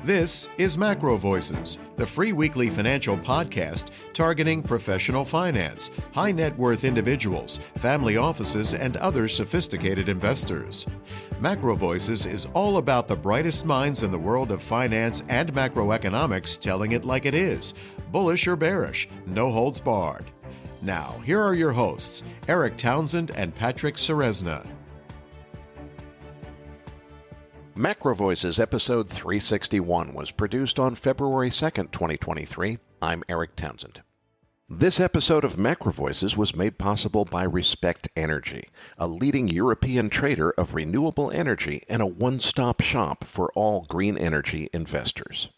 This is MacroVoices, the free weekly financial podcast targeting professional finance, high net worth individuals, family offices, and other sophisticated investors. MacroVoices is all about the brightest minds in the world of finance and macroeconomics telling it like it is, bullish or bearish, no holds barred. Now, here are your hosts, Erik Townsend and Patrick Ceresna. MacroVoices episode 361 was produced on February 2nd, 2023. I'm Erik Townsend. This episode of MacroVoices was made possible by Respect Energy, a leading European trader of renewable energy and a one-stop shop for all green energy investors.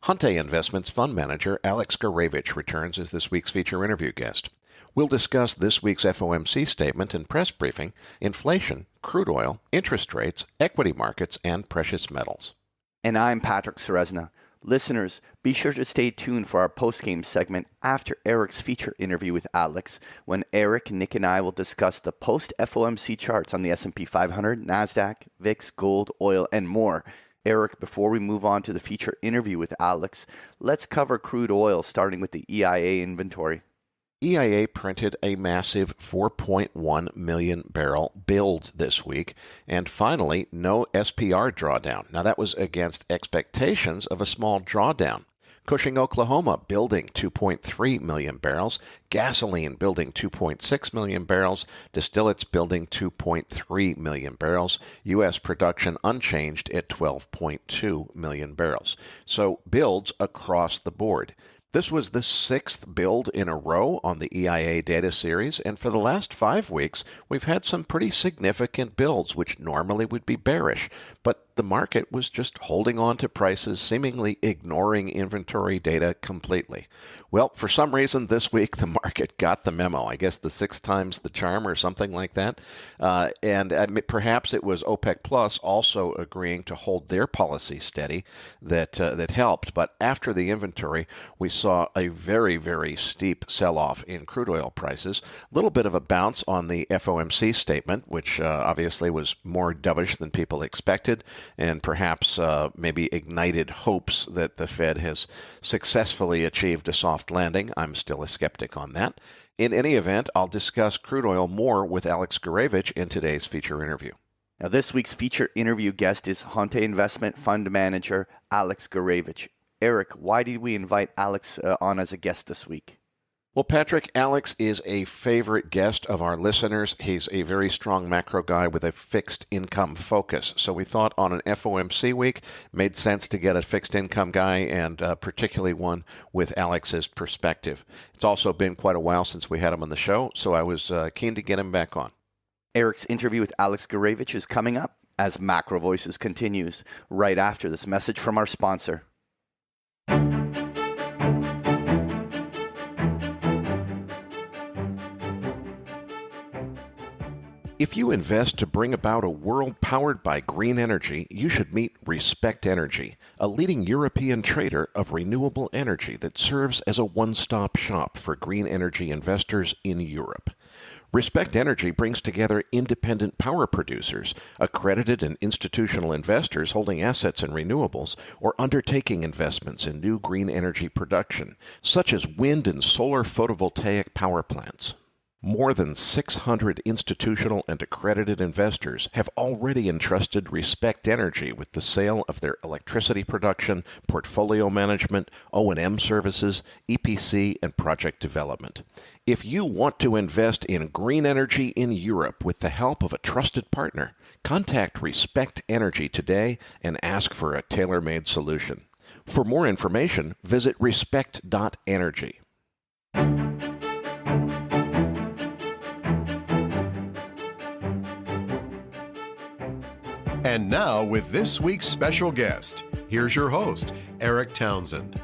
Honte Investments Fund Manager Alex Gurevich returns as this week's feature interview guest. We'll discuss this week's FOMC statement and press briefing, inflation, crude oil, interest rates, equity markets, and precious metals. And I'm Patrick Ceresna. Listeners, be sure to stay tuned for our Postgame segment after Erik's feature interview with Alex, when Erik, Nick, and I will discuss the post-FOMC charts on the S&P 500, NASDAQ, VIX, gold, oil, and more. Erik, before we move on to the feature interview with Alex, let's cover crude oil, starting with the EIA inventory. EIA printed a massive 4.1 million barrel build this week, and finally, no SPR drawdown. Now, that was against expectations of a small drawdown. Cushing, Oklahoma, building 2.3 million barrels. Gasoline building 2.6 million barrels. Distillates building 2.3 million barrels. U.S. production unchanged at 12.2 million barrels. So builds across the board. This was the sixth build in a row on the EIA data series, and for the last 5 weeks, we've had some pretty significant builds, which normally would be bearish, but the market was just holding on to prices, seemingly ignoring inventory data completely. Well, for some reason this week, the market got the memo. I guess the 6 times the charm or something like that. And perhaps it was OPEC Plus also agreeing to hold their policy steady that helped. But after the inventory, we saw a very, very steep sell-off in crude oil prices. A little bit of a bounce on the FOMC statement, which obviously was more dovish than people expected, and perhaps maybe ignited hopes that the Fed has successfully achieved a soft landing. I'm still a skeptic on that. In any event, I'll discuss crude oil more with Alex Gurevich in today's feature interview. Now, this week's feature interview guest is Honte Investment Fund Manager Alex Gurevich. Erik, why did we invite Alex on as a guest this week? Well, Patrick, Alex is a favorite guest of our listeners. He's a very strong macro guy with a fixed income focus. So we thought on an FOMC week, made sense to get a fixed income guy, and particularly one with Alex's perspective. It's also been quite a while since we had him on the show, so I was keen to get him back on. Erik's interview with Alex Gurevich is coming up as MacroVoices continues right after this message from our sponsor. If you invest to bring about a world powered by green energy, you should meet Respect Energy, a leading European trader of renewable energy that serves as a one-stop shop for green energy investors in Europe. Respect Energy brings together independent power producers, accredited and institutional investors holding assets in renewables, or undertaking investments in new green energy production, such as wind and solar photovoltaic power plants. More than 600 institutional and accredited investors have already entrusted Respect Energy with the sale of their electricity production, portfolio management, O&M services, EPC, and project development. If you want to invest in green energy in Europe with the help of a trusted partner, contact Respect Energy today and ask for a tailor-made solution. For more information, visit respect.energy. And now, with this week's special guest, here's your host, Erik Townsend.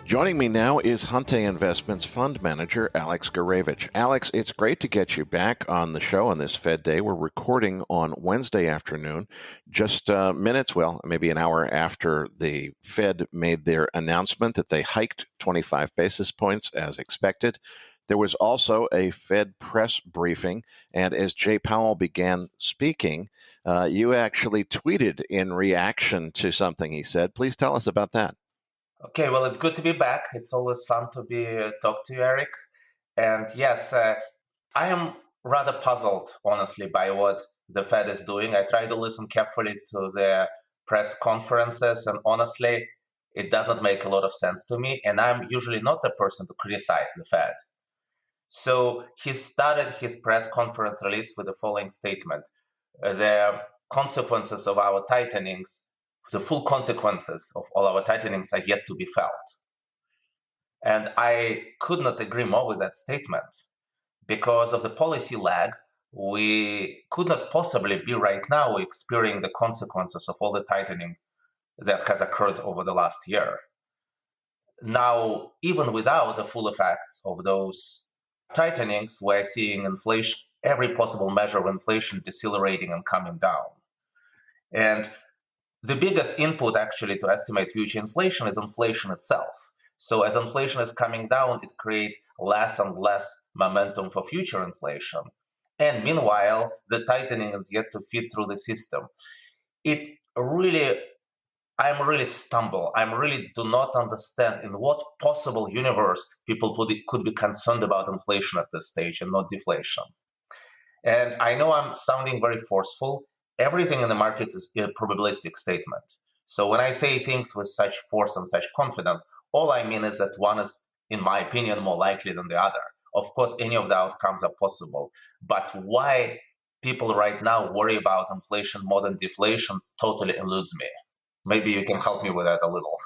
Joining me now is Honte Investments Fund Manager Alex Gurevich. Alex, it's great to get you back on the show on this Fed Day. We're recording on Wednesday afternoon, just minutes, well, maybe an hour after the Fed made their announcement that they hiked 25 basis points as expected. There was also a Fed press briefing, and as Jay Powell began speaking, you actually tweeted in reaction to something he said. Please tell us about that. Okay, well, it's good to be back. It's always fun to be talk to you, Eric. And yes, I am rather puzzled, honestly, by what the Fed is doing. I try to listen carefully to their press conferences, and honestly, it does not make a lot of sense to me. And I'm usually not the person to criticize the Fed. So he started his press conference release with the following statement: the consequences of our tightenings, the full consequences of all our tightenings are yet to be felt. And I could not agree more with that statement. Because of the policy lag, we could not possibly be right now experiencing the consequences of all the tightening that has occurred over the last year. Now, even without the full effects of those tightenings, we're seeing inflation, every possible measure of inflation decelerating and coming down. And the biggest input actually to estimate future inflation is inflation itself. So as inflation is coming down, it creates less and less momentum for future inflation. And meanwhile, the tightening is yet to feed through the system. I'm really stumble. I really do not understand in what possible universe people could be concerned about inflation at this stage and not deflation. And I know I'm sounding very forceful. Everything in the markets is a probabilistic statement. So when I say things with such force and such confidence, all I mean is that one is, in my opinion, more likely than the other. Of course, any of the outcomes are possible. But why people right now worry about inflation more than deflation totally eludes me. Maybe you can help me with that a little.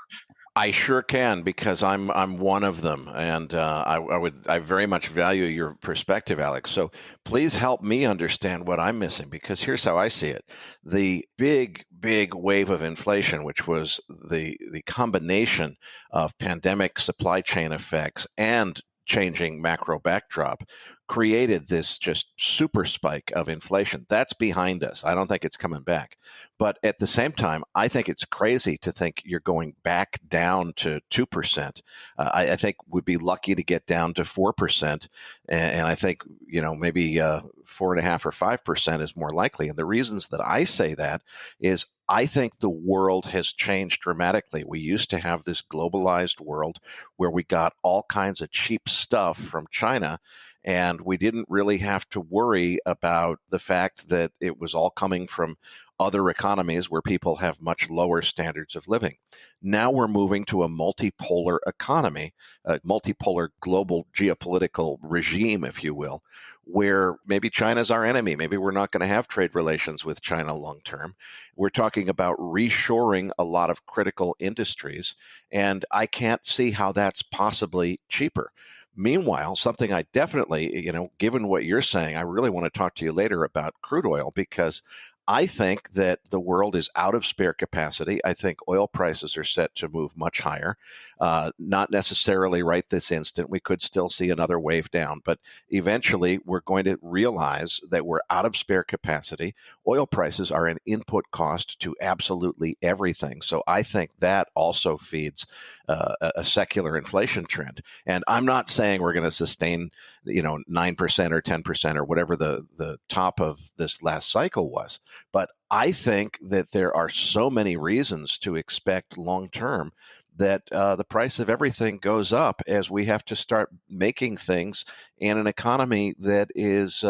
I sure can, because I'm one of them, and I very much value your perspective, Alex. So please help me understand what I'm missing, because here's how I see it: the big wave of inflation, which was the combination of pandemic supply chain effects and changing macro backdrop, created this just super spike of inflation. That's behind us. I don't think it's coming back. But at the same time, I think it's crazy to think you're going back down to 2%. I think we'd be lucky to get down to 4%. And I think, maybe 4.5% or 5% is more likely. And the reasons that I say that is I think the world has changed dramatically. We used to have this globalized world where we got all kinds of cheap stuff from China, and we didn't really have to worry about the fact that it was all coming from other economies where people have much lower standards of living. Now we're moving to a multipolar economy, a multipolar global geopolitical regime, if you will, where maybe China's our enemy. Maybe we're not going to have trade relations with China long term. We're talking about reshoring a lot of critical industries, and I can't see how that's possibly cheaper. Meanwhile, something I definitely, given what you're saying, I really want to talk to you later about crude oil, because I think that the world is out of spare capacity. I think oil prices are set to move much higher. Not necessarily right this instant. We could still see another wave down, but eventually we're going to realize that we're out of spare capacity. Oil prices are an input cost to absolutely everything. So I think that also feeds a secular inflation trend. And I'm not saying we're going to sustain, 9% or 10% or whatever the top of this last cycle was. But I think that there are so many reasons to expect long term that the price of everything goes up as we have to start making things in an economy that has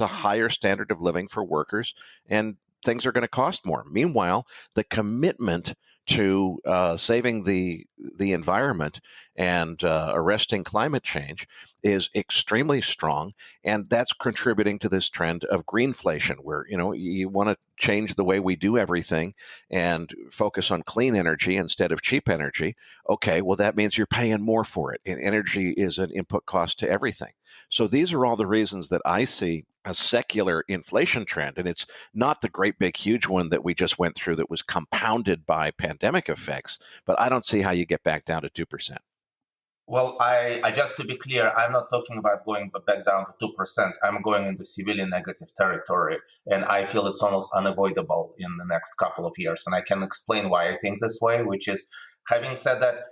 a higher standard of living for workers, and things are going to cost more. Meanwhile, the commitment to saving the environment and arresting climate change is extremely strong, and that's contributing to this trend of greenflation, where you want to change the way we do everything and focus on clean energy instead of cheap energy. Okay, well, that means you're paying more for it, and energy is an input cost to everything. So these are all the reasons that I see a secular inflation trend, and it's not the great big huge one that we just went through that was compounded by pandemic effects, but I don't see how you get back down to 2%. Well, I just to be clear, I'm not talking about going back down to 2%. I'm going into severely negative territory, and I feel it's almost unavoidable in the next couple of years. And I can explain why I think this way, which is, having said that,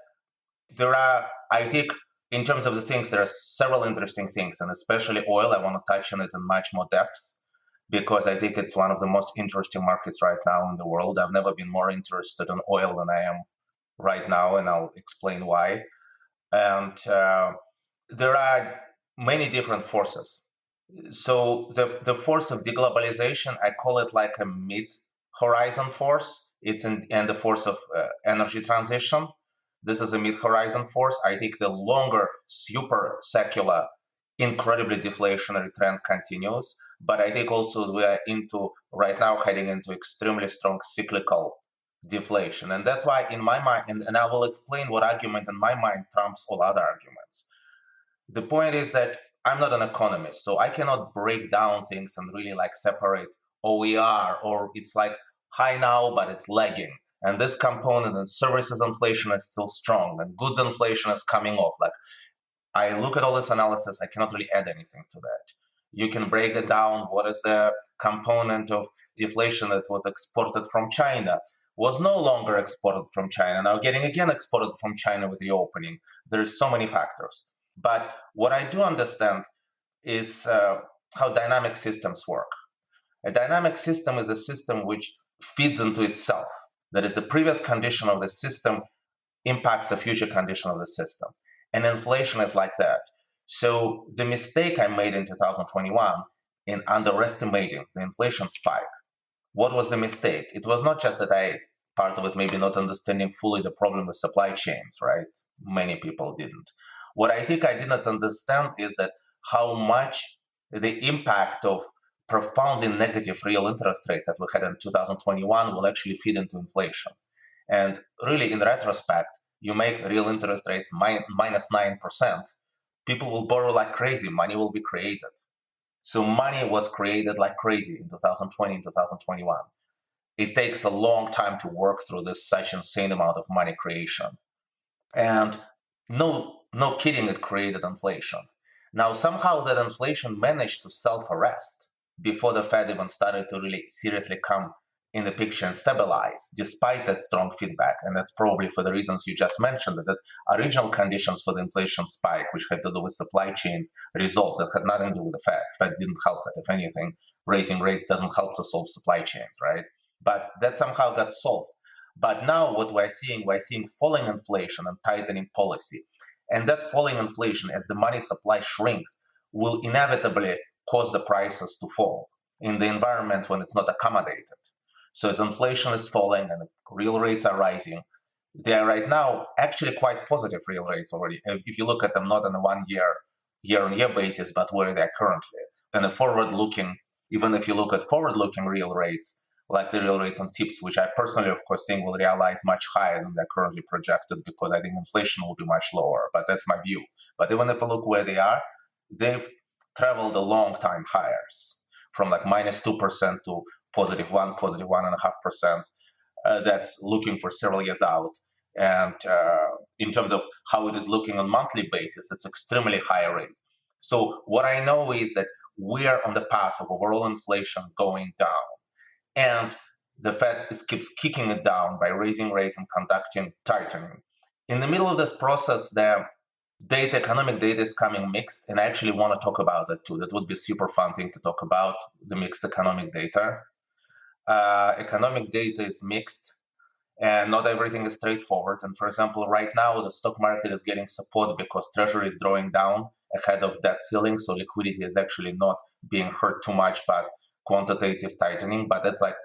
I think in terms of the things, there are several interesting things, and especially oil. I want to touch on it in much more depth because I think it's one of the most interesting markets right now in the world. I've never been more interested in oil than I am right now, and I'll explain why. And there are many different forces. So the force of deglobalization, I call it like a mid-horizon force. And the force of energy transition. This is a mid-horizon force. I think the longer super secular, incredibly deflationary trend continues. But I think also we are right now heading into extremely strong cyclical deflation. And that's why in my mind, and I will explain what argument in my mind trumps all other arguments. The point is that I'm not an economist, so I cannot break down things and really like separate OER or it's like high now, but it's lagging. And this component and services inflation is still strong and goods inflation is coming off. Like I look at all this analysis, I cannot really add anything to that. You can break it down. What is the component of deflation that was exported from China? Was no longer exported from China, now getting again exported from China with the opening. There's so many factors. But what I do understand is how dynamic systems work. A dynamic system is a system which feeds into itself. That is, the previous condition of the system impacts the future condition of the system. And inflation is like that. So the mistake I made in 2021 in underestimating the inflation spike, what was the mistake? It was not just that part of it maybe not understanding fully the problem with supply chains, right? Many people didn't. What I think I did not understand is that how much the impact of profoundly negative real interest rates that we had in 2021 will actually feed into inflation. And really, in retrospect, you make real interest rates minus 9%, people will borrow like crazy, money will be created. So money was created like crazy in 2020 and 2021. It takes a long time to work through this such insane amount of money creation. And no kidding, it created inflation. Now, somehow that inflation managed to self-arrest before the Fed even started to really seriously come in the picture and stabilize, despite that strong feedback. And that's probably for the reasons you just mentioned, that original conditions for the inflation spike, which had to do with supply chains, resolved. That had nothing to do with the Fed. Fed didn't help it. If anything, raising rates doesn't help to solve supply chains, right? But that somehow got solved. But now what we're seeing falling inflation and tightening policy. And that falling inflation, as the money supply shrinks, will inevitably cause the prices to fall in the environment when it's not accommodated. So as inflation is falling and real rates are rising, they are right now actually quite positive real rates already. If you look at them not on a 1 year-on-year basis, but where they're currently. And the forward-looking, even if you look at forward-looking real rates, like the real rates on tips, which I personally, of course, think will realize much higher than they're currently projected because I think inflation will be much lower, but that's my view. But even if I look where they are, they've traveled a long time higher, from like minus 2% to positive 1.5%. That's looking for several years out. And in terms of how it is looking on monthly basis, it's extremely high rate. So what I know is that we are on the path of overall inflation going down. And the Fed keeps kicking it down by raising rates and conducting tightening. In the middle of this process, the economic data is coming mixed, and I actually want to talk about that too. That would be a super fun thing to talk about, the mixed economic data. Economic data is mixed, and not everything is straightforward. And for example, right now, the stock market is getting support because Treasury is drawing down ahead of debt ceiling, so liquidity is actually not being hurt too much, but quantitative tightening. But that's like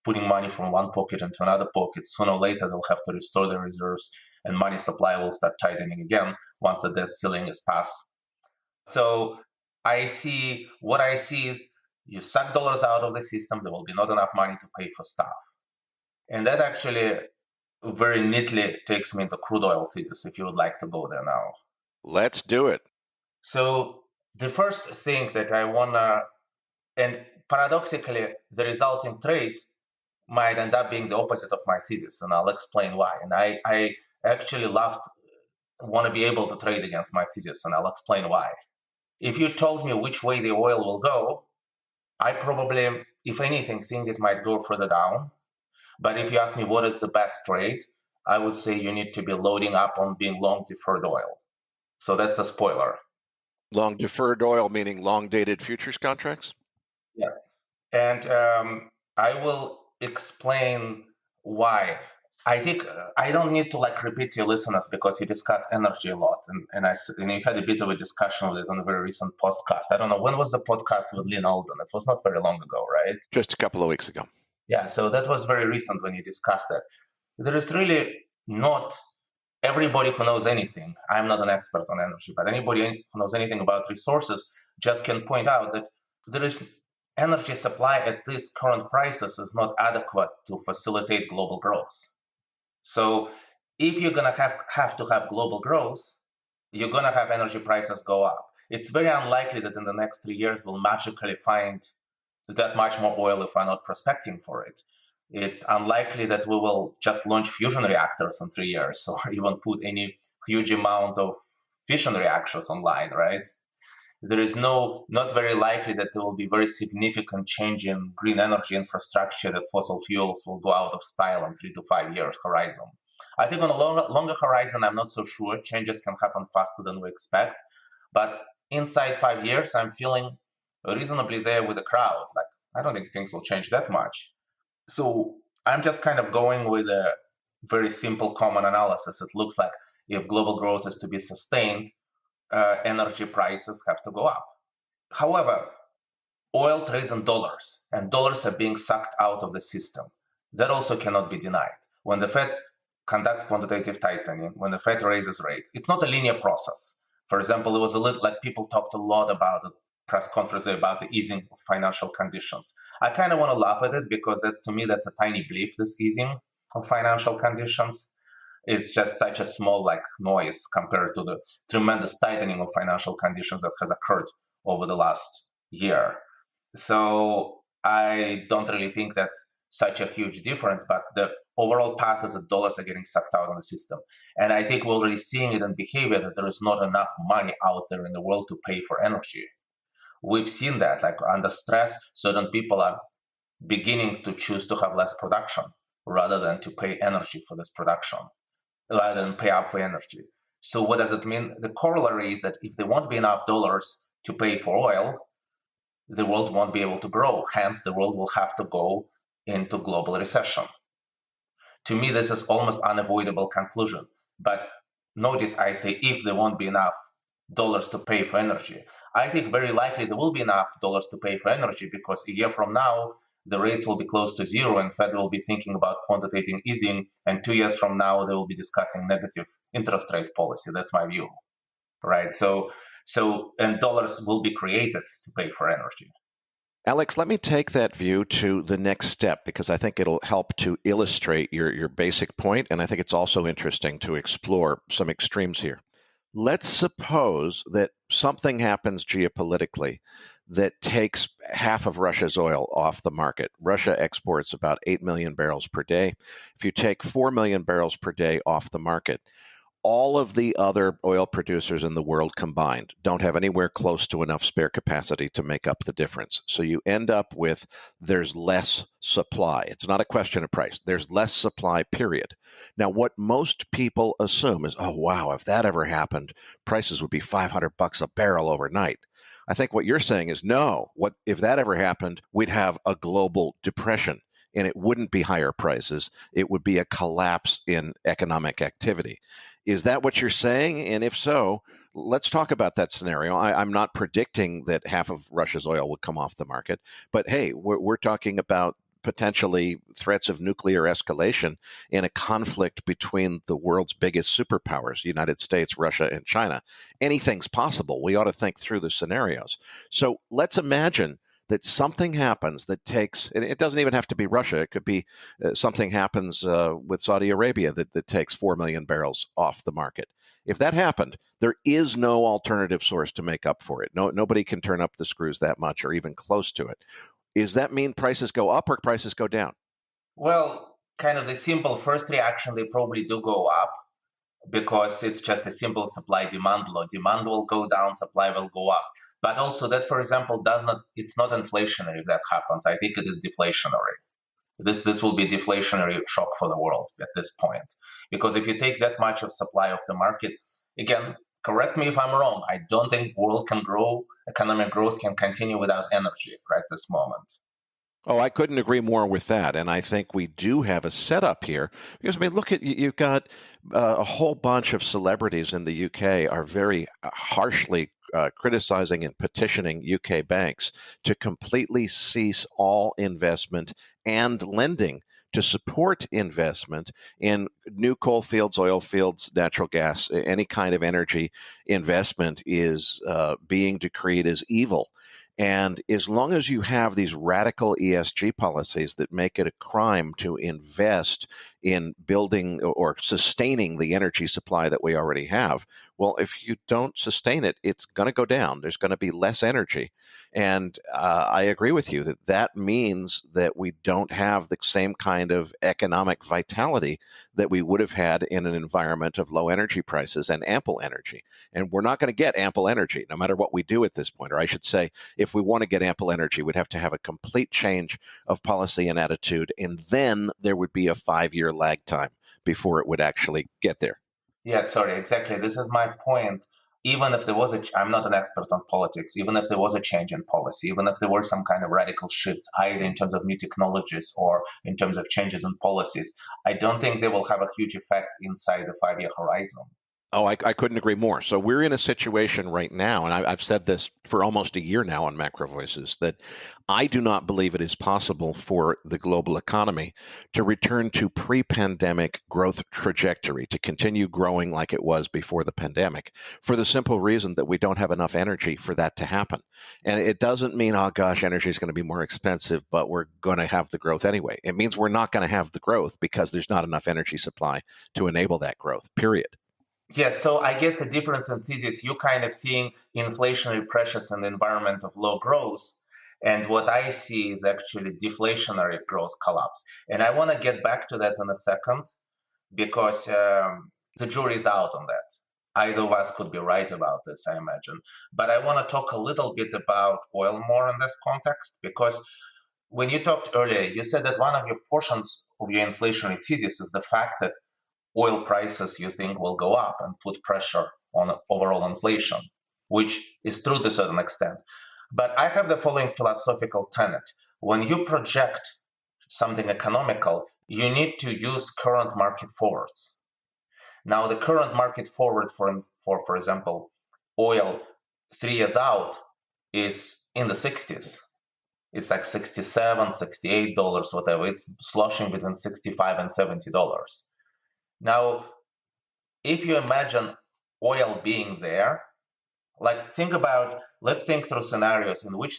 putting money from one pocket into another pocket. Sooner or later, they'll have to restore their reserves, and money supply will start tightening again once the debt ceiling is passed. So what I see is you suck dollars out of the system, there will be not enough money to pay for stuff. And that actually very neatly takes me into crude oil thesis, if you would like to go there now. Let's do it. So the first thing that I want to, and paradoxically, the resulting trade might end up being the opposite of my thesis, and I'll explain why. And I actually want to be able to trade against my thesis, and I'll explain why. If you told me which way the oil will go, I probably, if anything, think it might go further down. But if you ask me what is the best trade, I would say you need to be loading up on being long deferred oil. So that's the spoiler. Long deferred oil meaning long dated futures contracts? Yes. And I will explain why. I think I don't need to repeat to your listeners because you discuss energy a lot, and you had a bit of a discussion with it on a very recent podcast. I don't know when was the podcast with Lynn Alden. It was not very long ago, right? Just a couple of weeks ago. Yeah, so that was very recent when you discussed that. There is really not everybody who knows anything. I'm not an expert on energy, but anybody who knows anything about resources just can point out that there is energy supply at these current prices is not adequate to facilitate global growth. So if you're going to have to have global growth, you're going to have energy prices go up. It's very unlikely that in the next 3 years we'll magically find that much more oil if we're not prospecting for it. It's unlikely that we will just launch fusion reactors in 3 years or even put any huge amount of fission reactors online, right? There is not very likely that there will be very significant change in green energy infrastructure, that fossil fuels will go out of style in 3 to 5 years horizon. I think on a longer horizon, I'm not so sure. Changes can happen faster than we expect. But inside 5 years, I'm feeling reasonably there with the crowd. I don't think things will change that much. So I'm just kind of going with a very simple common analysis. It looks like if global growth is to be sustained, energy prices have to go up. However, oil trades in dollars, and dollars are being sucked out of the system. That also cannot be denied. When the Fed conducts quantitative tightening, when the Fed raises rates, it's not a linear process. For example, it was a little like people talked a lot about the press conference about the easing of financial conditions. I kind of want to laugh at it because to me, that's a tiny blip, this easing of financial conditions. It's just such a small noise compared to the tremendous tightening of financial conditions that has occurred over the last year. So I don't really think that's such a huge difference, but the overall path is that dollars are getting sucked out of the system. And I think we're already seeing it in behavior that there is not enough money out there in the world to pay for energy. We've seen that, under stress, certain people are beginning to choose to have less production rather than to pay energy for this production, rather than pay up for energy. So what does it mean? The corollary is that if there won't be enough dollars to pay for oil, the world won't be able to grow. Hence, the world will have to go into global recession. To me, this is almost unavoidable conclusion. But notice I say if there won't be enough dollars to pay for energy. I think very likely there will be enough dollars to pay for energy because a year from now, the rates will be close to zero and Fed will be thinking about quantitative easing. And 2 years from now, they will be discussing negative interest rate policy. That's my view, right? So and dollars will be created to pay for energy. Alex, let me take that view to the next step because I think it'll help to illustrate your basic point, and I think it's also interesting to explore some extremes here. Let's suppose that something happens geopolitically that takes half of Russia's oil off the market. Russia exports about 8 million barrels per day. If you take 4 million barrels per day off the market, all of the other oil producers in the world combined don't have anywhere close to enough spare capacity to make up the difference. So you end up with there's less supply. It's not a question of price. There's less supply, period. Now, what most people assume is, oh, wow, if that ever happened, prices would be $500 a barrel overnight. I think what you're saying is, no, if that ever happened, we'd have a global depression. And it wouldn't be higher prices. It would be a collapse in economic activity. Is that what you're saying? And if so, let's talk about that scenario. I'm not predicting that half of Russia's oil would come off the market, but hey, we're talking about potentially threats of nuclear escalation in a conflict between the world's biggest superpowers, the United States, Russia, and China. Anything's possible. We ought to think through the scenarios. So let's imagine that something happens that takes, and it doesn't even have to be Russia, it could be something happens with Saudi Arabia that takes 4 million barrels off the market. If that happened, there is no alternative source to make up for it. Nobody can turn up the screws that much or even close to it. Does that mean prices go up or prices go down? Well, kind of the simple first reaction, they probably do go up because it's just a simple supply-demand law. Demand will go down, supply will go up. But also that, for example, it's not inflationary if that happens. I think it is deflationary. This will be deflationary shock for the world at this point. Because if you take that much of supply off the market, again, correct me if I'm wrong, I don't think world can grow, economic growth can continue without energy right this moment. Oh, I couldn't agree more with that. And I think we do have a setup here because, I mean, look at you've got a whole bunch of celebrities in the UK are very harshly criticizing and petitioning UK banks to completely cease all investment and lending to support investment in new coal fields, oil fields, natural gas, any kind of energy investment is being decreed as evil. And as long as you have these radical ESG policies that make it a crime to invest in building or sustaining the energy supply that we already have, well, if you don't sustain it, it's going to go down. There's going to be less energy. And I agree with you that that means that we don't have the same kind of economic vitality that we would have had in an environment of low energy prices and ample energy. And we're not going to get ample energy no matter what we do at this point. Or I should say, if we want to get ample energy, we'd have to have a complete change of policy and attitude. And then there would be a 5-year lag time before it would actually get there. Yeah, sorry, exactly. This is my point. Even if there was I'm not an expert on politics, even if there was a change in policy, even if there were some kind of radical shifts, either in terms of new technologies or in terms of changes in policies, I don't think they will have a huge effect inside the 5-year horizon. Oh, I couldn't agree more. So we're in a situation right now, and I've said this for almost a year now on MacroVoices, that I do not believe it is possible for the global economy to return to pre-pandemic growth trajectory, to continue growing like it was before the pandemic, for the simple reason that we don't have enough energy for that to happen. And it doesn't mean, oh gosh, energy is going to be more expensive, but we're going to have the growth anyway. It means we're not going to have the growth because there's not enough energy supply to enable that growth, period. Yes, so I guess the difference in thesis, you kind of seeing inflationary pressures in the environment of low growth, and what I see is actually deflationary growth collapse. And I want to get back to that in a second, because the jury's out on that. Either of us could be right about this, I imagine. But I want to talk a little bit about oil more in this context, because when you talked earlier, you said that one of your portions of your inflationary thesis is the fact that oil prices you think will go up and put pressure on overall inflation, which is true to a certain extent. But I have the following philosophical tenet. When you project something economical, you need to use current market forwards. Now, the current market forward for example, oil 3 years out is in the 60s. It's like $67, $68, whatever. It's sloshing between $65 and $70. Now, if you imagine oil being there, let's think through scenarios in which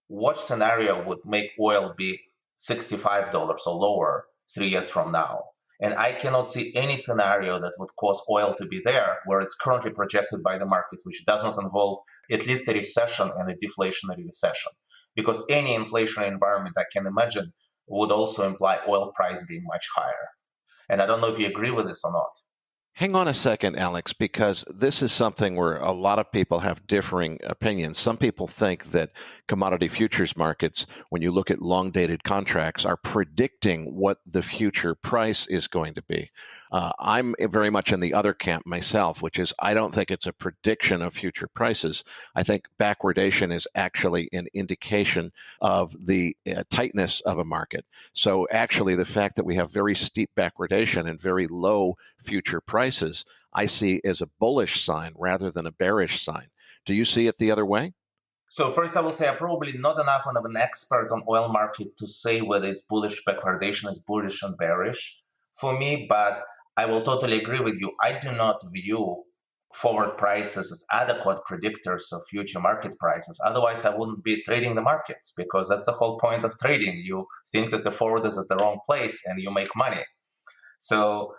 what scenario would make oil be $65 or lower 3 years from now. And I cannot see any scenario that would cause oil to be there where it's currently projected by the market, which does not involve at least a recession and a deflationary recession. Because any inflationary environment I can imagine would also imply oil price being much higher. And I don't know if you agree with this or not. Hang on a second, Alex, because this is something where a lot of people have differing opinions. Some people think that commodity futures markets, when you look at long-dated contracts, are predicting what the future price is going to be. I'm very much in the other camp myself, which is I don't think it's a prediction of future prices. I think backwardation is actually an indication of the tightness of a market. So actually, the fact that we have very steep backwardation and very low future prices, I see as a bullish sign rather than a bearish sign. Do you see it the other way? So first, I will say I'm probably not enough of an expert on oil market to say whether it's bullish backwardation is bullish and bearish for me, but I will totally agree with you. I do not view forward prices as adequate predictors of future market prices. Otherwise, I wouldn't be trading the markets, because that's the whole point of trading. You think that the forward is at the wrong place and you make money. So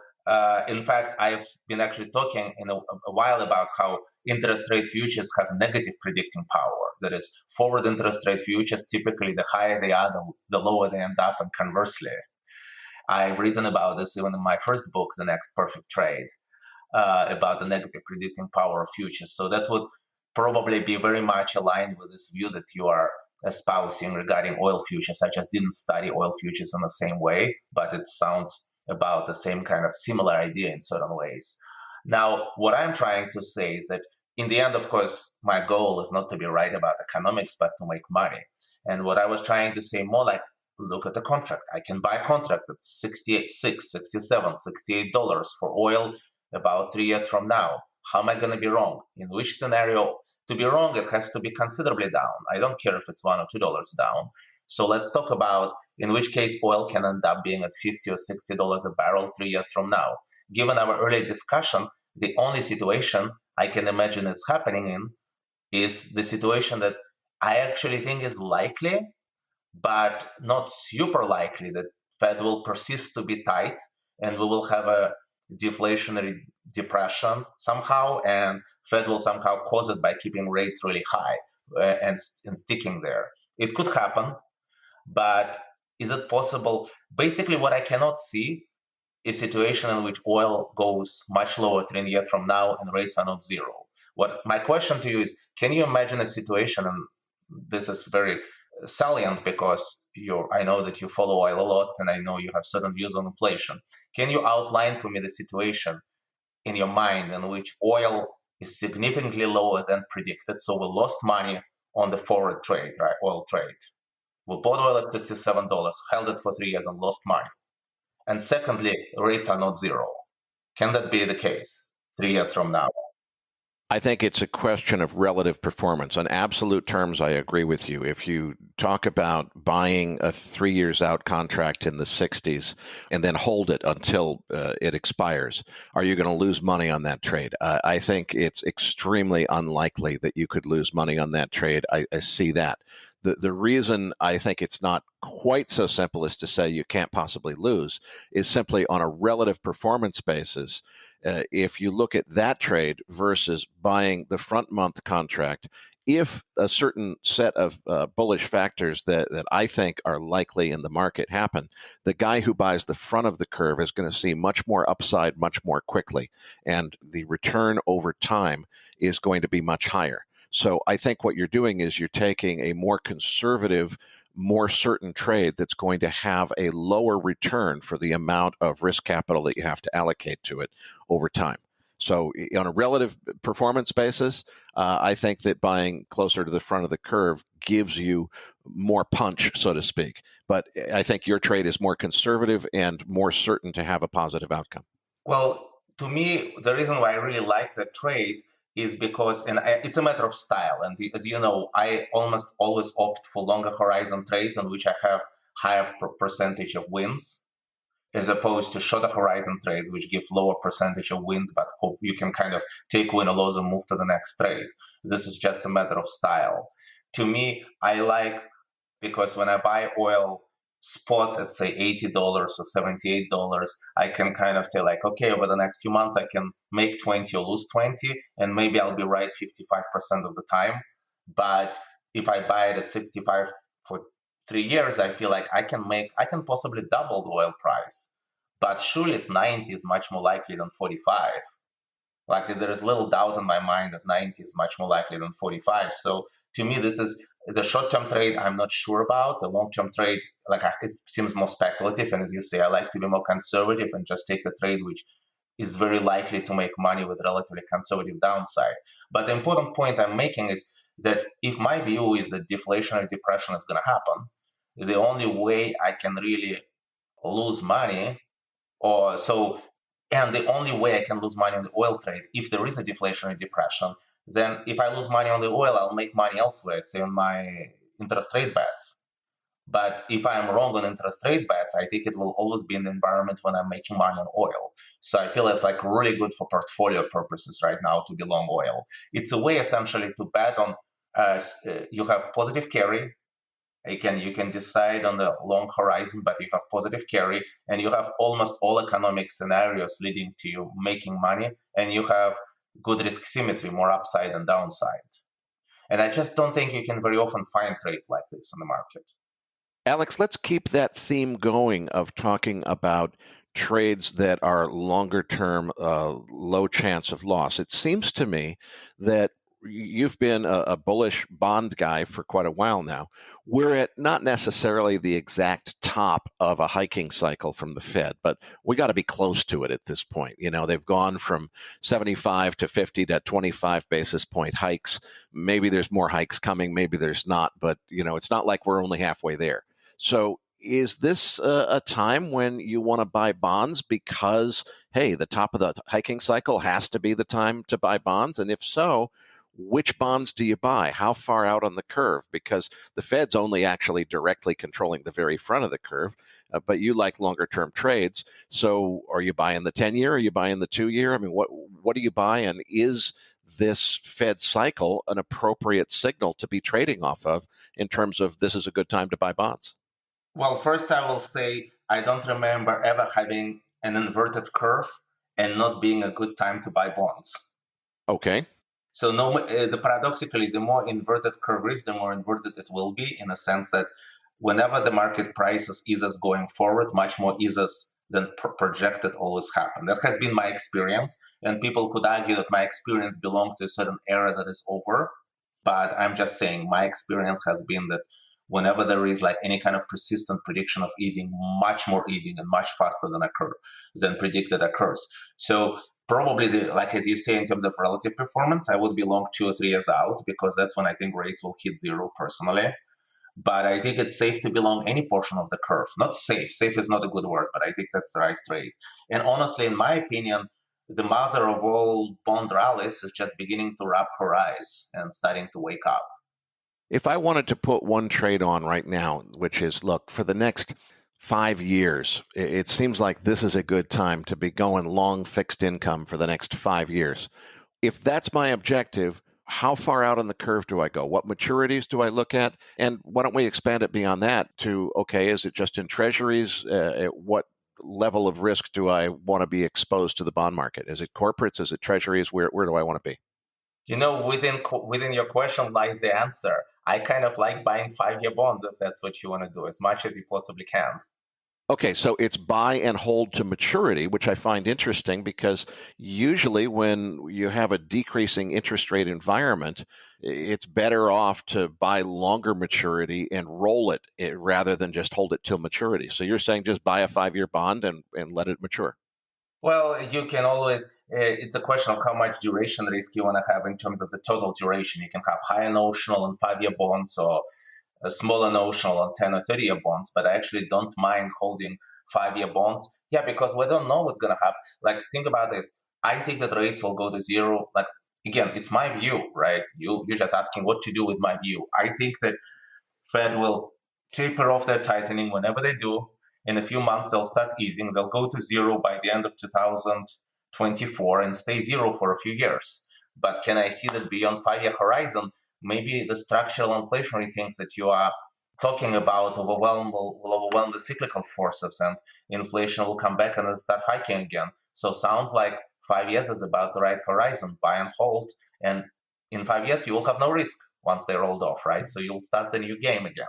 in fact, I've been actually talking in a while about how interest rate futures have negative predicting power. That is, forward interest rate futures, typically the higher they are, the lower they end up, and conversely. I've written about this even in my first book, The Next Perfect Trade, about the negative predicting power of futures. So that would probably be very much aligned with this view that you are espousing regarding oil futures. I just didn't study oil futures in the same way, but it sounds about the same kind of similar idea in certain ways. Now, what I'm trying to say is that in the end, of course, my goal is not to be right about economics, but to make money. And what I was trying to say more like, look at the contract. I can buy a contract at 68, 6, 67, $68 for oil about 3 years from now. How am I going to be wrong? In which scenario? To be wrong, it has to be considerably down. I don't care if it's $1 or $2 down. So let's talk about in which case oil can end up being at $50 or $60 a barrel 3 years from now. Given our earlier discussion, the only situation I can imagine it's happening in is the situation that I actually think is likely, but not super likely, that Fed will persist to be tight and we will have a deflationary depression somehow, and Fed will somehow cause it by keeping rates really high and sticking there. It could happen, but is it possible? Basically, what I cannot see is a situation in which oil goes much lower 3 years from now and rates are not zero. What my question to you is, can you imagine a situation, and this is very salient because I know that you follow oil a lot and I know you have certain views on inflation. Can you outline for me the situation in your mind in which oil is significantly lower than predicted? So we lost money on the forward trade, right? Oil trade. We bought oil at $67, held it for 3 years and lost money. And secondly, rates are not zero. Can that be the case 3 years from now? I think it's a question of relative performance. On absolute terms, I agree with you. If you talk about buying a 3 years out contract in the 60s and then hold it until it expires, are you going to lose money on that trade? I think it's extremely unlikely that you could lose money on that trade. I see that. The reason I think it's not quite so simple as to say you can't possibly lose is simply on a relative performance basis. If you look at that trade versus buying the front month contract, if a certain set of bullish factors that I think are likely in the market happen, the guy who buys the front of the curve is going to see much more upside much more quickly, and the return over time is going to be much higher. So I think what you're doing is you're taking a more conservative, more certain trade that's going to have a lower return for the amount of risk capital that you have to allocate to it over time. So on a relative performance basis, I think that buying closer to the front of the curve gives you more punch, so to speak. But I think your trade is more conservative and more certain to have a positive outcome. Well, to me, the reason why I really like that trade is because, it's a matter of style. And as you know, I almost always opt for longer horizon trades in which I have higher percentage of wins, as opposed to shorter horizon trades, which give lower percentage of wins, but hope you can kind of take win or lose and move to the next trade. This is just a matter of style. To me, I like, because when I buy oil spot at say $80 or $78, I can kind of say like, okay, over the next few months, I can make 20 or lose 20, and maybe I'll be right 55% of the time. But if I buy it at 65 for 3 years, I feel like I can possibly double the oil price. But surely at 90 is much more likely than 45. Like there is little doubt in my mind that 90 is much more likely than 45. So to me, this is the short-term trade I'm not sure about. The long-term trade, it seems more speculative. And as you say, I like to be more conservative and just take a trade which is very likely to make money with relatively conservative downside. But the important point I'm making is that if my view is that deflationary depression is going to happen, the only way I can really lose money, and the only way I can lose money on the oil trade, if there is a deflationary depression, then if I lose money on the oil, I'll make money elsewhere, say on my interest rate bets. But if I'm wrong on interest rate bets, I think it will always be in the environment when I'm making money on oil. So I feel it's like really good for portfolio purposes right now to be long oil. It's a way essentially to bet on, you have positive carry. You can decide on the long horizon, but you have positive carry, and you have almost all economic scenarios leading to you making money, and you have good risk symmetry, more upside and downside. And I just don't think you can very often find trades like this in the market. Alex, let's keep that theme going of talking about trades that are longer term, low chance of loss. It seems to me that you've been a bullish bond guy for quite a while now. We're at not necessarily the exact top of a hiking cycle from the Fed, but we got to be close to it at this point. They've gone from 75 to 50 to 25 basis point hikes. Maybe there's more hikes coming, maybe there's not, but it's not like we're only halfway there. So is this a time when you want to buy bonds because, hey, the top of the hiking cycle has to be the time to buy bonds? And if so, which bonds do you buy? How far out on the curve? Because the Fed's only actually directly controlling the very front of the curve, but you like longer term trades. So are you buying the 10-year? Are you buying the 2-year? I mean, what do you buy? And is this Fed cycle an appropriate signal to be trading off of in terms of this is a good time to buy bonds? Well, first I will say I don't remember ever having an inverted curve and not being a good time to buy bonds. Okay. So paradoxically, the more inverted curve is, the more inverted it will be, in a sense that whenever the market prices eases going forward, much more eases than projected always happen. That has been my experience, and people could argue that my experience belongs to a certain era that is over. But I'm just saying my experience has been that whenever there is like any kind of persistent prediction of easing, much more easing and much faster than predicted occurs. So probably, like as you say, in terms of relative performance, I would be long 2 or 3 years out, because that's when I think rates will hit zero personally. But I think it's safe to be long any portion of the curve. Not safe. Safe is not a good word, but I think that's the right trade. And honestly, in my opinion, the mother of all bond rallies is just beginning to wrap her eyes and starting to wake up. If I wanted to put one trade on right now, which is, look, for the next 5 years, it seems like this is a good time to be going long fixed income for the next 5 years. If that's my objective, how far out on the curve do I go? What maturities do I look at? And why don't we expand it beyond that to, okay, is it just in treasuries? At what level of risk do I want to be exposed to the bond market? Is it corporates? Is it treasuries? Where do I want to be? Within your question lies the answer. I kind of like buying 5-year bonds, if that's what you want to do, as much as you possibly can. Okay, so it's buy and hold to maturity, which I find interesting because usually when you have a decreasing interest rate environment, it's better off to buy longer maturity and roll it rather than just hold it till maturity. So you're saying just buy a 5-year bond and let it mature? Well, you can always, it's a question of how much duration risk you want to have in terms of the total duration. You can have higher notional on 5-year bonds or a smaller notional on 10 or 30-year bonds, but I actually don't mind holding 5-year bonds. Yeah, because we don't know what's going to happen. Like, think about this. I think that rates will go to zero. Like, again, it's my view, right? You're just asking what to do with my view. I think that Fed will taper off their tightening whenever they do. In a few months, they'll start easing. They'll go to zero by the end of 2024 and stay zero for a few years. But can I see that beyond 5-year horizon, maybe the structural inflationary things that you are talking about will overwhelm the cyclical forces, and inflation will come back and it'll start hiking again. So sounds like 5 years is about the right horizon. Buy and hold. And in 5 years, you will have no risk once they rolled off, right? So you'll start the new game again.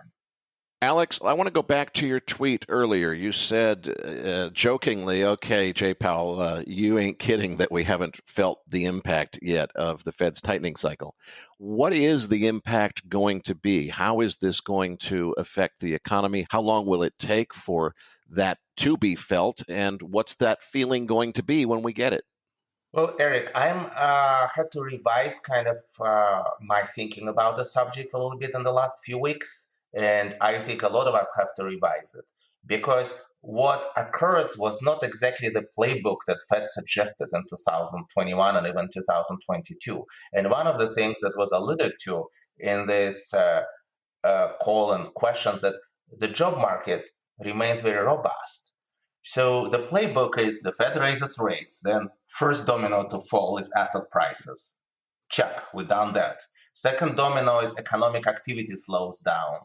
Alex, I want to go back to your tweet earlier. You said jokingly, okay, Jay Powell, you ain't kidding that we haven't felt the impact yet of the Fed's tightening cycle. What is the impact going to be? How is this going to affect the economy? How long will it take for that to be felt? And what's that feeling going to be when we get it? Well, Eric, I'm had to revise kind of my thinking about the subject a little bit in the last few weeks. And I think a lot of us have to revise it, because what occurred was not exactly the playbook that Fed suggested in 2021 and even 2022. And one of the things that was alluded to in this call and questions that the job market remains very robust. So the playbook is the Fed raises rates, then first domino to fall is asset prices. Check, we've done that. Second domino is economic activity slows down.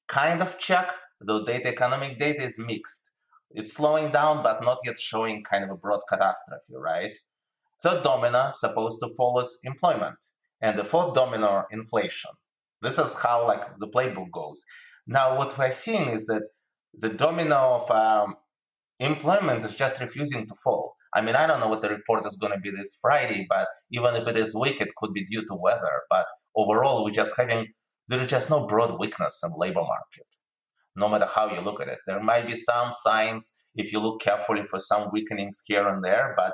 Kind of check, though economic data is mixed. It's slowing down, but not yet showing kind of a broad catastrophe, right? Third domino supposed to follow is employment. And the fourth domino, inflation. This is how like the playbook goes. Now, what we're seeing is that the domino of employment is just refusing to fall. I mean, I don't know what the report is going to be this Friday, but even if it is weak, it could be due to weather. But overall, there is just no broad weakness in the labor market, no matter how you look at it. There might be some signs if you look carefully for some weakenings here and there, but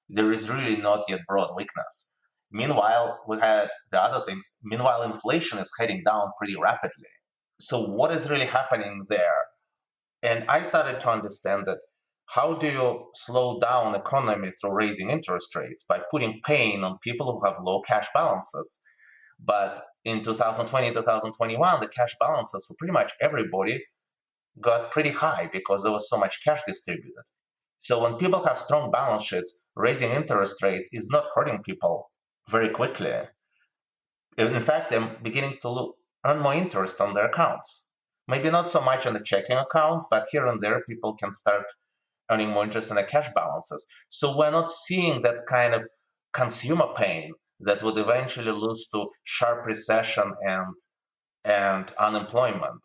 there is really not yet broad weakness. Meanwhile, we had the other things. Meanwhile, inflation is heading down pretty rapidly. So what is really happening there? And I started to understand that how do you slow down economy through raising interest rates? By putting pain on people who have low cash balances. But in 2020, 2021, the cash balances for pretty much everybody got pretty high because there was so much cash distributed. So when people have strong balance sheets, raising interest rates is not hurting people very quickly. In fact, they're beginning to earn more interest on their accounts. Maybe not so much on the checking accounts, but here and there, people can start earning more interest in their cash balances. So we're not seeing that kind of consumer pain that would eventually lead to sharp recession and unemployment.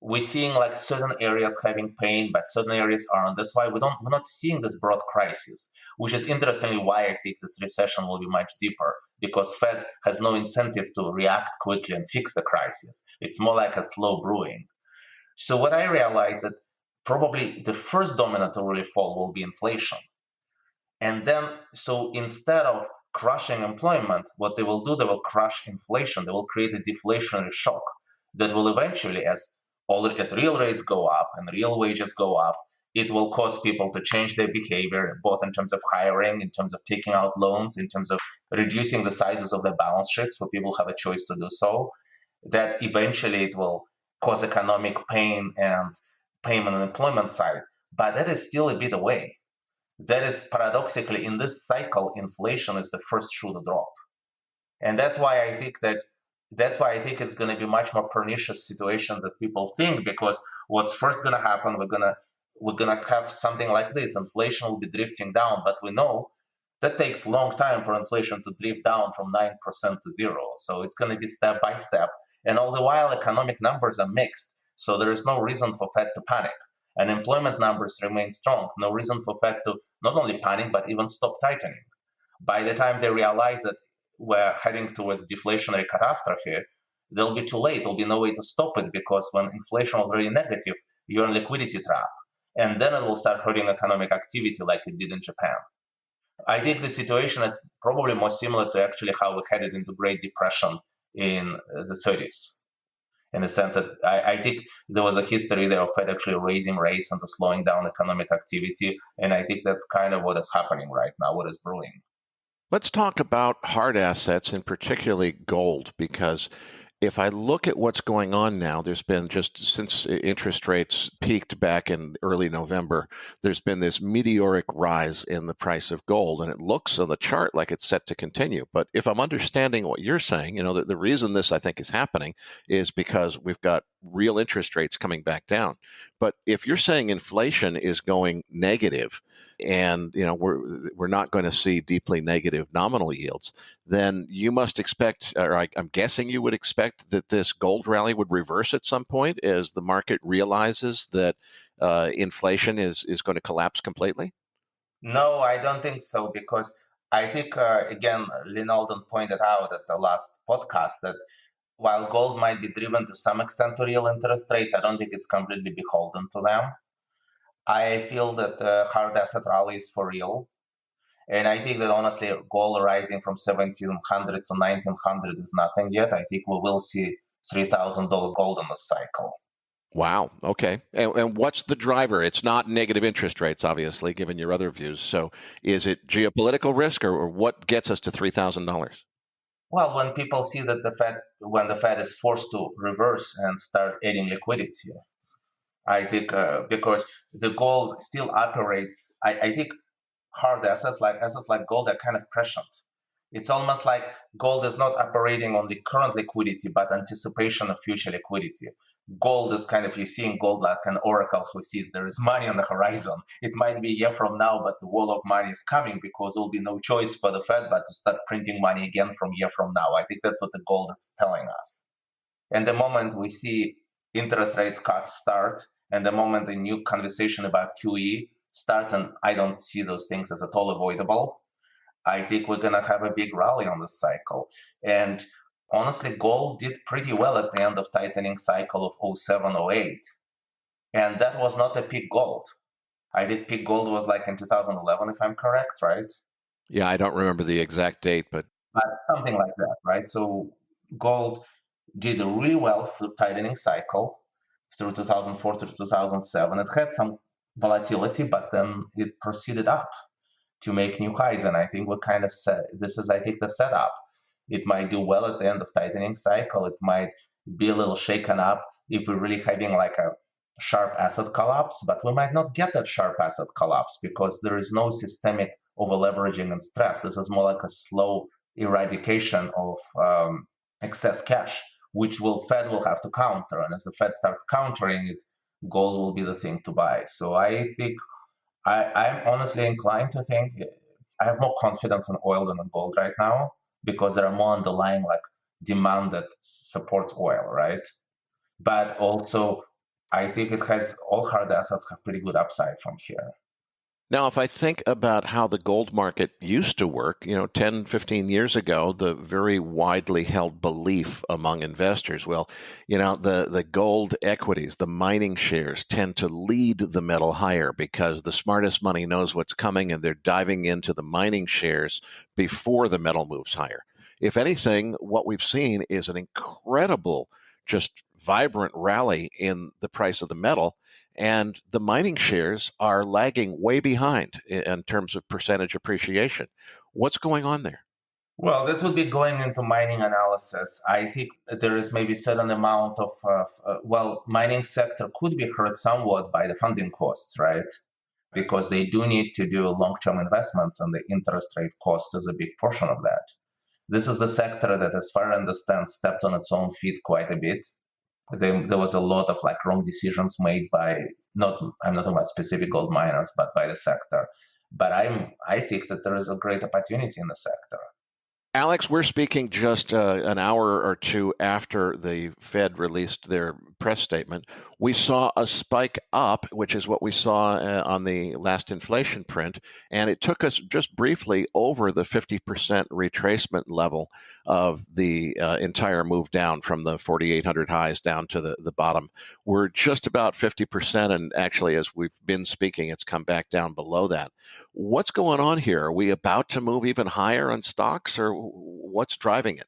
We're seeing like certain areas having pain, but certain areas aren't. That's why we're not seeing this broad crisis, which is interestingly why I think this recession will be much deeper, because Fed has no incentive to react quickly and fix the crisis. It's more like a slow brewing. So what I realized that probably the first domino to really fall will be inflation. And then, so instead of crushing employment, what they will do, they will crush inflation. They will create a deflationary shock that will eventually, as real rates go up and real wages go up, it will cause people to change their behavior, both in terms of hiring, in terms of taking out loans, in terms of reducing the sizes of their balance sheets for people who have a choice to do so. That eventually it will cause economic pain and payment and employment side. But that is still a bit away. That is paradoxically in this cycle, inflation is the first shoe to drop. And that's why I think it's going to be much more pernicious situation than people think, because what's first going to happen, we're gonna have something like this. Inflation will be drifting down, but we know that takes a long time for inflation to drift down from 9% to zero. So it's going to be step by step. And all the while, economic numbers are mixed. So there is no reason for Fed to panic. And employment numbers remain strong. No reason for Fed to not only panic, but even stop tightening. By the time they realize that we're heading towards deflationary catastrophe, they'll be too late. There'll be no way to stop it, because when inflation was already negative, you're in liquidity trap. And then it will start hurting economic activity like it did in Japan. I think the situation is probably more similar to actually how we headed into Great Depression in the 30s. In the sense that I think there was a history there of Fed actually raising rates and slowing down economic activity. And I think that's kind of what is happening right now, what is brewing. Let's talk about hard assets, and particularly gold, because if I look at what's going on now, there's been, just since interest rates peaked back in early November, there's been this meteoric rise in the price of gold, and it looks on the chart like it's set to continue. But if I'm understanding what you're saying, the reason this, I think, is happening is because we've got real interest rates coming back down. But if you're saying inflation is going negative, and we're not going to see deeply negative nominal yields, then you must expect, or I'm guessing you would expect, that this gold rally would reverse at some point as the market realizes that inflation is going to collapse completely? No, I don't think so, because I think, again, Lynn Alden pointed out at the last podcast that while gold might be driven to some extent to real interest rates, I don't think it's completely beholden to them. I feel that the hard asset rally is for real. And I think that honestly, gold rising from 1700 to 1900 is nothing yet. I think we will see $3,000 gold in the cycle. Wow. Okay. And what's the driver? It's not negative interest rates, obviously, given your other views. So is it geopolitical risk, or what gets us to $3,000? Well, when people see that when the Fed is forced to reverse and start adding liquidity, I think because the gold still operates, I think hard assets like gold are kind of prescient. It's almost like gold is not operating on the current liquidity, but anticipation of future liquidity. Gold is kind of, you're seeing gold like an oracle who sees there is money on the horizon. It might be a year from now, but the wall of money is coming, because there will be no choice for the Fed but to start printing money again from year from now. I think that's what the gold is telling us. And the moment we see interest rates cuts start, and the moment a new conversation about QE, starts, and I don't see those things as at all avoidable, I think we're going to have a big rally on this cycle. And honestly, gold did pretty well at the end of tightening cycle of 07, 08. And that was not a peak gold. I think peak gold was like in 2011, if I'm correct, right? Yeah, I don't remember the exact date, but Something like that, right? So gold did really well through tightening cycle through 2004 to 2007. It had some volatility, but then it proceeded up to make new highs. And I think we're kind of set. This is, I think, the setup. It might do well at the end of tightening cycle. It might be a little shaken up if we're really having like a sharp asset collapse, but we might not get that sharp asset collapse because there is no systemic over leveraging and stress. This is more like a slow eradication of excess cash, which Fed will have to counter. And as the Fed starts countering it, gold will be the thing to buy. So I think I'm honestly inclined to think I have more confidence in oil than in gold right now because there are more underlying like demand that supports oil, right? But also, I think it has all hard assets have pretty good upside from here. now, if I think about how the gold market used to work, 10, 15 years ago, the very widely held belief among investors, the gold equities, the mining shares tend to lead the metal higher because the smartest money knows what's coming and they're diving into the mining shares before the metal moves higher. If anything, what we've seen is an incredible, just vibrant rally in the price of the metal. And the mining shares are lagging way behind in terms of percentage appreciation. What's going on there? Well, that would be going into mining analysis. I think there is maybe certain amount of, mining sector could be hurt somewhat by the funding costs, right? Because they do need to do long-term investments and the interest rate cost is a big portion of that. This is the sector that, as far as I understand, stepped on its own feet quite a bit. There was a lot of like wrong decisions made by I'm not talking about specific gold miners, but by the sector. But I think that there is a great opportunity in the sector. Alex, we're speaking just an hour or two after the Fed released their press statement. We saw a spike up, which is what we saw on the last inflation print, and it took us just briefly over the 50% retracement level of the entire move down from the 4,800 highs down to the bottom. We're just about 50%, and actually, as we've been speaking, it's come back down below that. What's going on here? Are we about to move even higher on stocks, or what's driving it?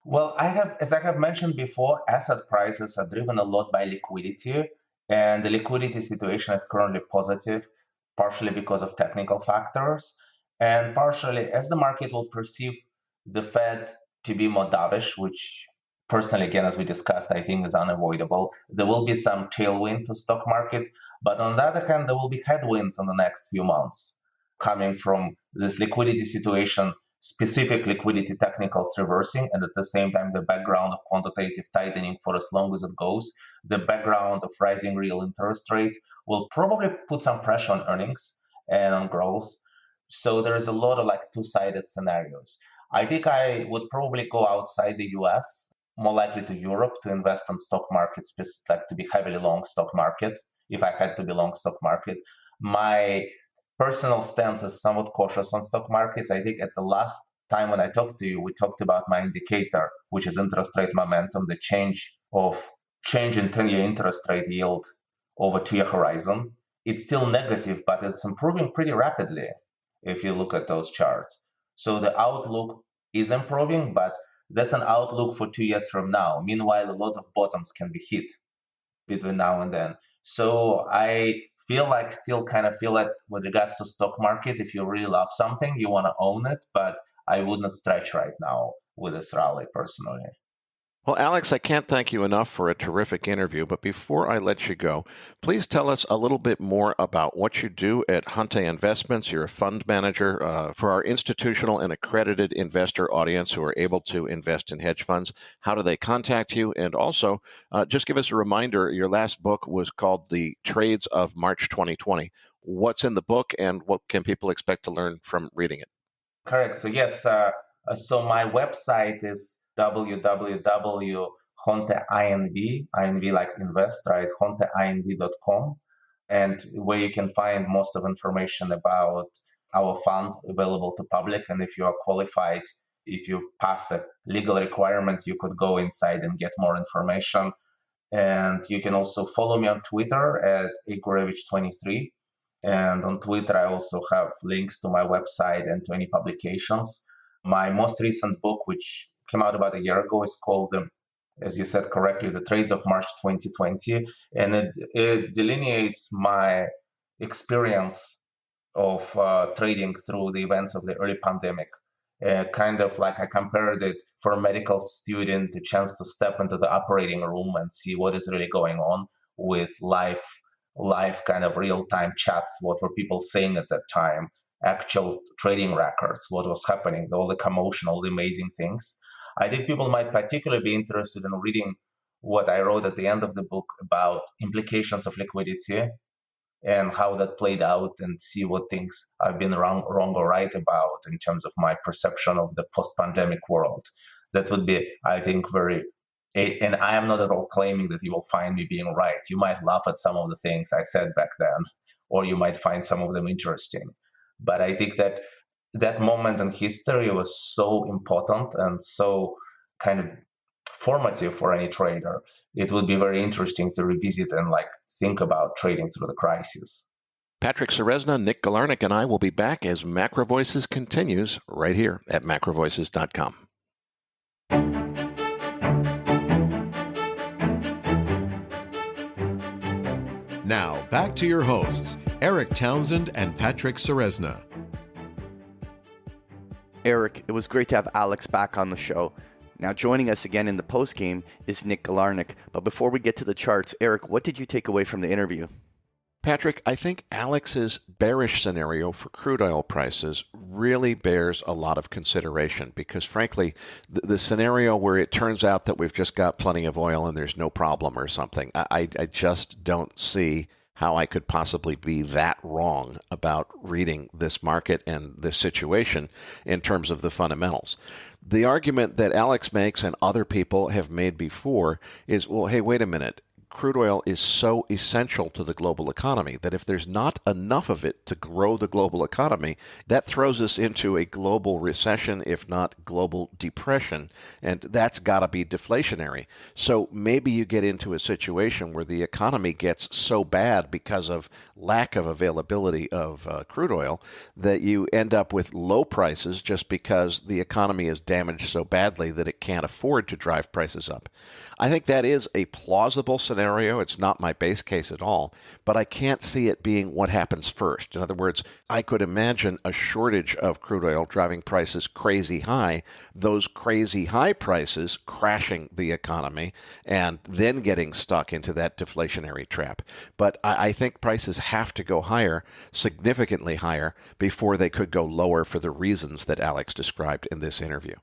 Well, as I have mentioned before, asset prices are driven a lot by liquidity, and the liquidity situation is currently positive, partially because of technical factors, and partially as the market will perceive the Fed to be more dovish, which personally, again, as we discussed, I think is unavoidable. There will be some tailwind to stock market, but on the other hand, there will be headwinds in the next few months coming from this liquidity situation, specific liquidity technicals reversing, and at the same time, the background of quantitative tightening for as long as it goes, the background of rising real interest rates will probably put some pressure on earnings and on growth. So there is a lot of like two-sided scenarios. I think I would probably go outside the US, more likely to Europe to invest in stock markets, like to be heavily long stock market, if I had to be long stock market. My personal stance is somewhat cautious on stock markets. I think at the last time when I talked to you, we talked about my indicator, which is interest rate momentum, the change in 10-year interest rate yield over 2-year horizon. It's still negative, but it's improving pretty rapidly if you look at those charts. So the outlook is improving, but that's an outlook for 2 years from now. Meanwhile, a lot of bottoms can be hit between now and then. So I still kind of feel like with regards to stock market, if you really love something, you want to own it, but I would not stretch right now with this rally personally. Well, Alex, I can't thank you enough for a terrific interview, but before I let you go, please tell us a little bit more about what you do at Honte Investments. You're a fund manager for our institutional and accredited investor audience who are able to invest in hedge funds. How do they contact you? And also, just give us a reminder, your last book was called The Trades of March 2020. What's in the book and what can people expect to learn from reading it? Correct. So yes, so my website is www.honteinv, INV like invest, right? honteinv.com. and where you can find most of information about our fund available to public. And if you are qualified, if you pass the legal requirements, you could go inside and get more information. And you can also follow me on Twitter at Gurevich23. And on Twitter, I also have links to my website and to any publications. My most recent book, which came out about a year ago, is called, as you said correctly, The Trades of March 2020. And it delineates my experience of trading through the events of the early pandemic. Kind of like I compared it for a medical student, a chance to step into the operating room and see what is really going on with live kind of real-time chats. What were people saying at that time? Actual trading records, what was happening, all the commotion, all the amazing things. I think people might particularly be interested in reading what I wrote at the end of the book about implications of liquidity and how that played out, and see what things I've been wrong or right about in terms of my perception of the post-pandemic world. That would be, I think, and I am not at all claiming that you will find me being right. You might laugh at some of the things I said back then, or you might find some of them interesting. But I think that that moment in history was so important and so kind of formative for any trader. It would be very interesting to revisit and think about trading through the crisis. Patrick Serezna, Nick Galarnik, and I will be back as MacroVoices continues right here at MacroVoices.com. Now, back to your hosts, Erik Townsend and Patrick Serezna. Erik, it was great to have Alex back on the show. Now, joining us again in the postgame is Nick Galarnik. But before we get to the charts, Erik, what did you take away from the interview? Patrick, I think Alex's bearish scenario for crude oil prices really bears a lot of consideration because, frankly, the scenario where it turns out that we've just got plenty of oil and there's no problem or something, I just don't see how I could possibly be that wrong about reading this market and this situation in terms of the fundamentals. The argument that Alex makes and other people have made before is, well, hey, wait a minute. Crude oil is so essential to the global economy that if there's not enough of it to grow the global economy, that throws us into a global recession, if not global depression, and that's got to be deflationary. So maybe you get into a situation where the economy gets so bad because of lack of availability of crude oil that you end up with low prices just because the economy is damaged so badly that it can't afford to drive prices up. I think that is a plausible scenario. It's not my base case at all, but I can't see it being what happens first. In other words, I could imagine a shortage of crude oil driving prices crazy high, those crazy high prices crashing the economy, and then getting stuck into that deflationary trap. But I think prices have to go higher, significantly higher, before they could go lower for the reasons that Alex described in this interview.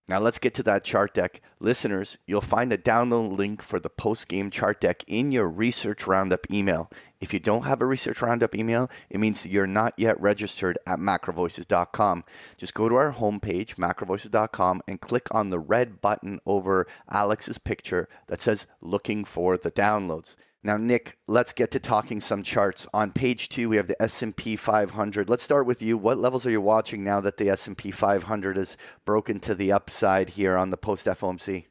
Now let's get to that chart deck. Listeners, you'll find a download link for the post-game chart deck in your Research Roundup email. If you don't have a Research Roundup email, it means that you're not yet registered at MacroVoices.com. Just go to our homepage, MacroVoices.com, and click on the red button over Alex's picture that says Looking for the Downloads. Now, Nick, let's get to talking some charts. On page 2, we have the S&P 500. Let's start with you. What levels are you watching now that the S&P 500 is broken to the upside here on the post-FOMC?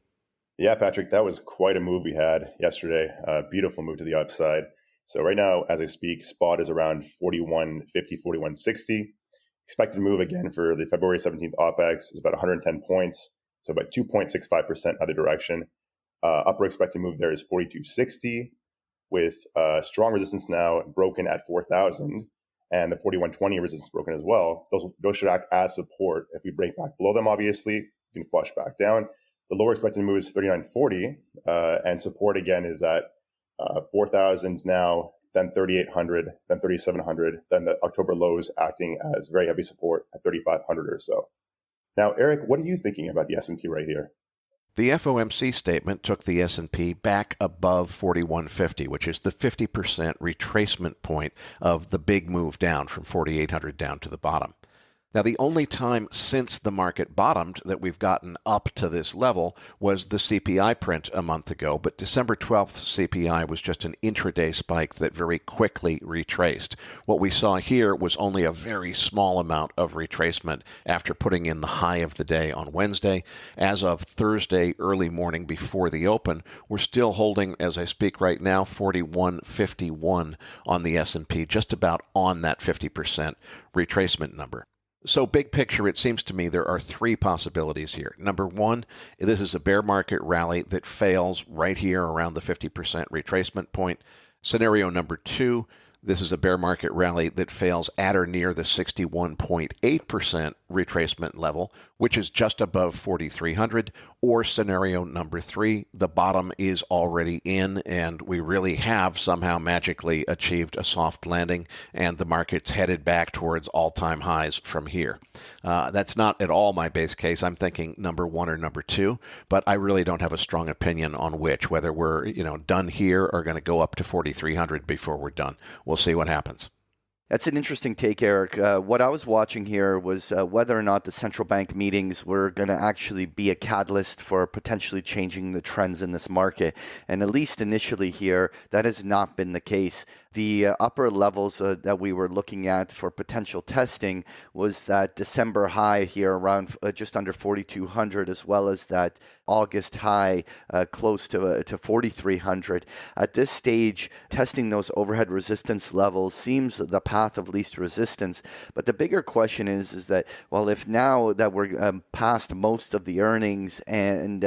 Yeah, Patrick, that was quite a move we had yesterday. Beautiful move to the upside. So right now, as I speak, spot is around 4150, 4160. Expected move again for the February 17th OPEX is about 110 points, so about 2.65% either direction. Upper expected move there is 4260. With strong resistance now broken at 4,000 and the 4120 resistance broken as well. Those should act as support. If we break back below them, obviously, you can flush back down. The lower expected move is 3940, and support again is at 4,000 now, then 3,800, then 3,700, then the October lows acting as very heavy support at 3,500 or so. Now, Erik, what are you thinking about the S&P right here? The FOMC statement took the S&P back above 4150, which is the 50% retracement point of the big move down from 4,800 down to the bottom. Now, the only time since the market bottomed that we've gotten up to this level was the CPI print a month ago, but December 12th CPI was just an intraday spike that very quickly retraced. What we saw here was only a very small amount of retracement after putting in the high of the day on Wednesday. As of Thursday early morning before the open, we're still holding, as I speak right now, 41.51 on the S&P, just about on that 50% retracement number. So big picture, it seems to me there are three possibilities here. Number one, this is a bear market rally that fails right here around the 50% retracement point. Scenario number two, this is a bear market rally that fails at or near the 61.8% retracement level, which is just above 4,300. Or scenario number three, the bottom is already in and we really have somehow magically achieved a soft landing and the market's headed back towards all-time highs from here. That's not at all my base case. I'm thinking number one or number two, but I really don't have a strong opinion on which, whether we're done here or going to go up to 4,300 before we're done. We'll see what happens. That's an interesting take, Eric. What I was watching here was whether or not the central bank meetings were going to actually be a catalyst for potentially changing the trends in this market. And at least initially here, that has not been the case. The upper levels that we were looking at for potential testing was that December high here around just under 4,200, as well as that August high close to 4,300. At this stage, testing those overhead resistance levels seems the path of least resistance. But the bigger question is that, well, if now that we're past most of the earnings and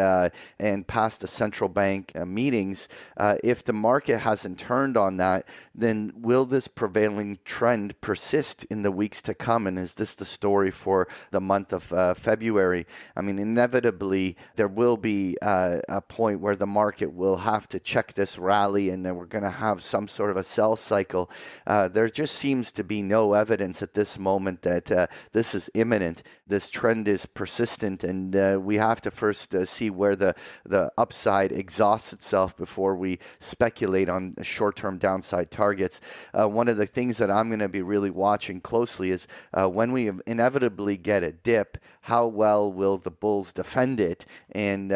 past the central bank meetings, if the market hasn't turned on that, then will this prevailing trend persist in the weeks to come? And is this the story for the month of February? I mean, inevitably, there will be a point where the market will have to check this rally and then we're going to have some sort of a sell cycle. There just seems to be no evidence at this moment that this is imminent. This trend is persistent, and we have to first see where the upside exhausts itself before we speculate on short-term downside targets. One of the things that I'm going to be really watching closely is when we inevitably get a dip, how well will the bulls defend it, and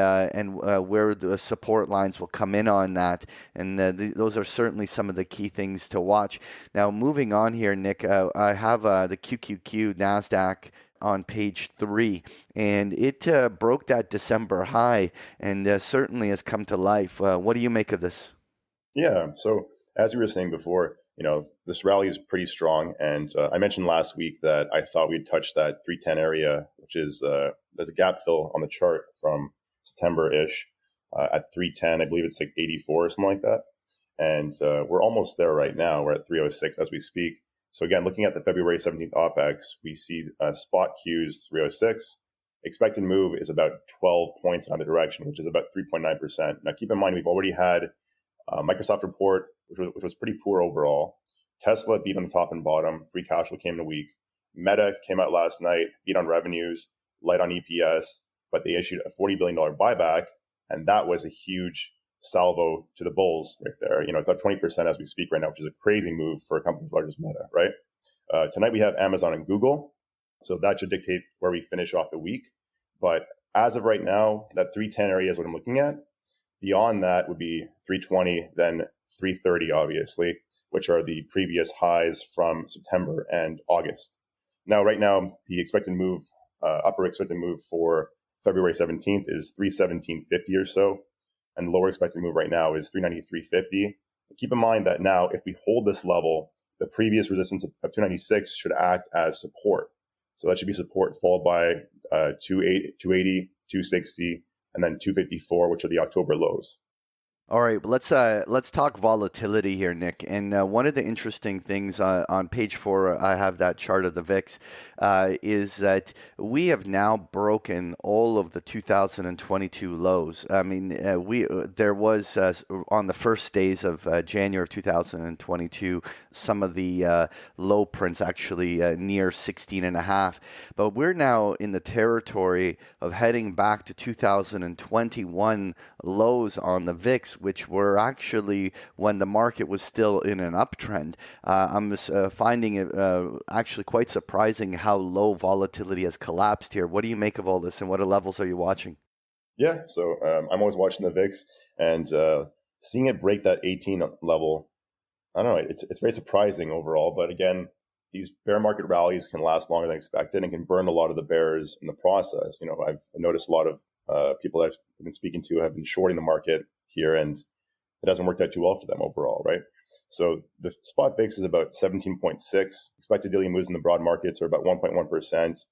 where the support lines will come in on that. And those are certainly some of the key things to watch. Now, moving on here, Nick, I have the QQQ NASDAQ on page 3, and it broke that December high and certainly has come to life. What do you make of this? Yeah, so as we were saying before, this rally is pretty strong. And I mentioned last week that I thought we'd touch that 310 area, which is there's a gap fill on the chart from September-ish at 310. I believe it's like 84 or something like that. And we're almost there right now. We're at 306 as we speak. So again, looking at the February 17th OPEX, we see spot Qs 306. Expected move is about 12 points in either direction, which is about 3.9%. Now, keep in mind, we've already had Microsoft report, which was pretty poor overall. Tesla beat on the top and bottom. Free cash flow came in a week. Meta came out last night, beat on revenues, light on EPS, but they issued a $40 billion buyback, and that was a huge salvo to the bulls right there. It's up 20% as we speak right now, which is a crazy move for a company as large as Meta, right? Tonight we have Amazon and Google, so that should dictate where we finish off the week. But as of right now, that 310 area is what I'm looking at. Beyond that would be 320, then 330, obviously, which are the previous highs from September and August. Now, right now, the expected move, upper expected move for February 17th is 317.50 or so. And the lower expected move right now is 393.50. Keep in mind that now, if we hold this level, the previous resistance of 296 should act as support. So that should be support followed by 280, 260, and then 254, which are the October lows. All right, let's talk volatility here, Nick. And one of the interesting things on page 4, I have that chart of the VIX, is that we have now broken all of the 2022 lows. I mean, there was on the first days of January of 2022, some of the low prints actually near 16.5. But we're now in the territory of heading back to 2021 lows on the VIX, which were actually when the market was still in an uptrend. I'm finding it actually quite surprising how low volatility has collapsed here. What do you make of all this, and what levels are you watching? Yeah, so I'm always watching the VIX, and seeing it break that 18 level, I don't know, it's very surprising overall. But again, these bear market rallies can last longer than expected and can burn a lot of the bears in the process. You know, I've noticed a lot of people that I've been speaking to have been shorting the market here, and it hasn't worked out too well for them overall, right? So the spot VIX is about 17.6. Expected daily moves in the broad markets are about 1.1%.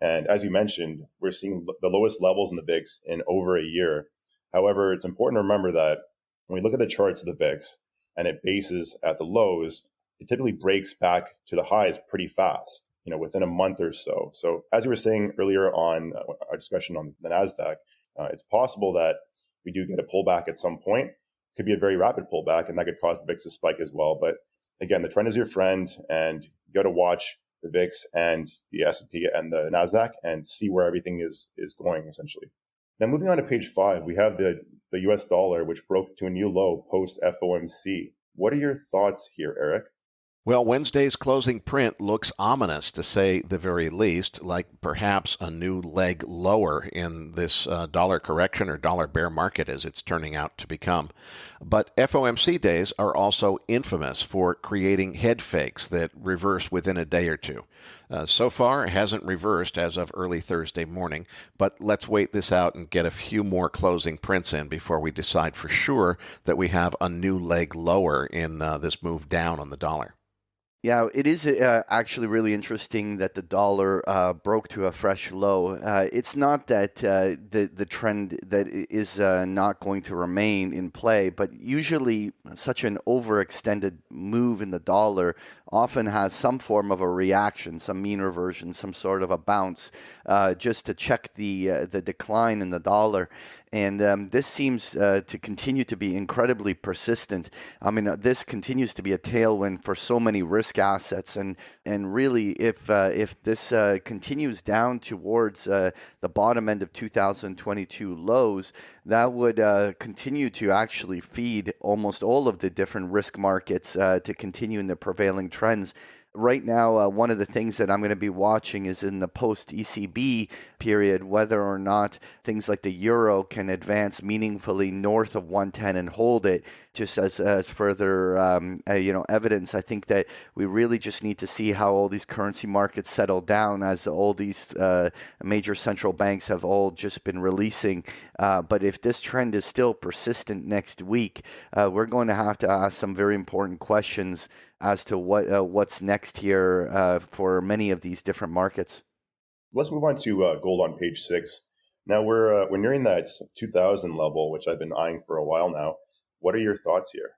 And as you mentioned, we're seeing the lowest levels in the VIX in over a year. However, it's important to remember that when we look at the charts of the VIX and it bases at the lows, it typically breaks back to the highs pretty fast, you know, within a month or so. So as you were saying earlier on our discussion on the NASDAQ, it's possible that we do get a pullback at some point. It could be a very rapid pullback, and that could cause the VIX to spike as well. But again, the trend is your friend, and you got to watch the VIX and the S&P and the NASDAQ and see where everything is going, essentially. Now, moving on to page 5, we have the US dollar, which broke to a new low post FOMC. What are your thoughts here, Erik? Well, Wednesday's closing print looks ominous, to say the very least, like perhaps a new leg lower in this dollar correction or dollar bear market as it's turning out to become. But FOMC days are also infamous for creating head fakes that reverse within a day or two. So far, it hasn't reversed as of early Thursday morning, but let's wait this out and get a few more closing prints in before we decide for sure that we have a new leg lower in this move down on the dollar. Yeah, it is actually really interesting that the dollar broke to a fresh low. It's not that the trend that is not going to remain in play, but usually such an overextended move in the dollar often has some form of a reaction, some mean reversion, some sort of a bounce, just to check the decline in the dollar. And this seems to continue to be incredibly persistent. I mean, this continues to be a tailwind for so many risk assets. And really, if this continues down towards the bottom end of 2022 lows, that would continue to actually feed almost all of the different risk markets to continue in the prevailing trends. Right now, one of the things that I'm going to be watching is in the post-ECB period, whether or not things like the euro can advance meaningfully north of 110 and hold it, just as further evidence. I think that we really just need to see how all these currency markets settle down, as all these major central banks have all just been releasing. But if this trend is still persistent next week, we're going to have to ask some very important questions as to what's next here for many of these different markets. Let's move on to gold on page 6. Now we're nearing that 2000 level, which I've been eyeing for a while now. What are your thoughts here?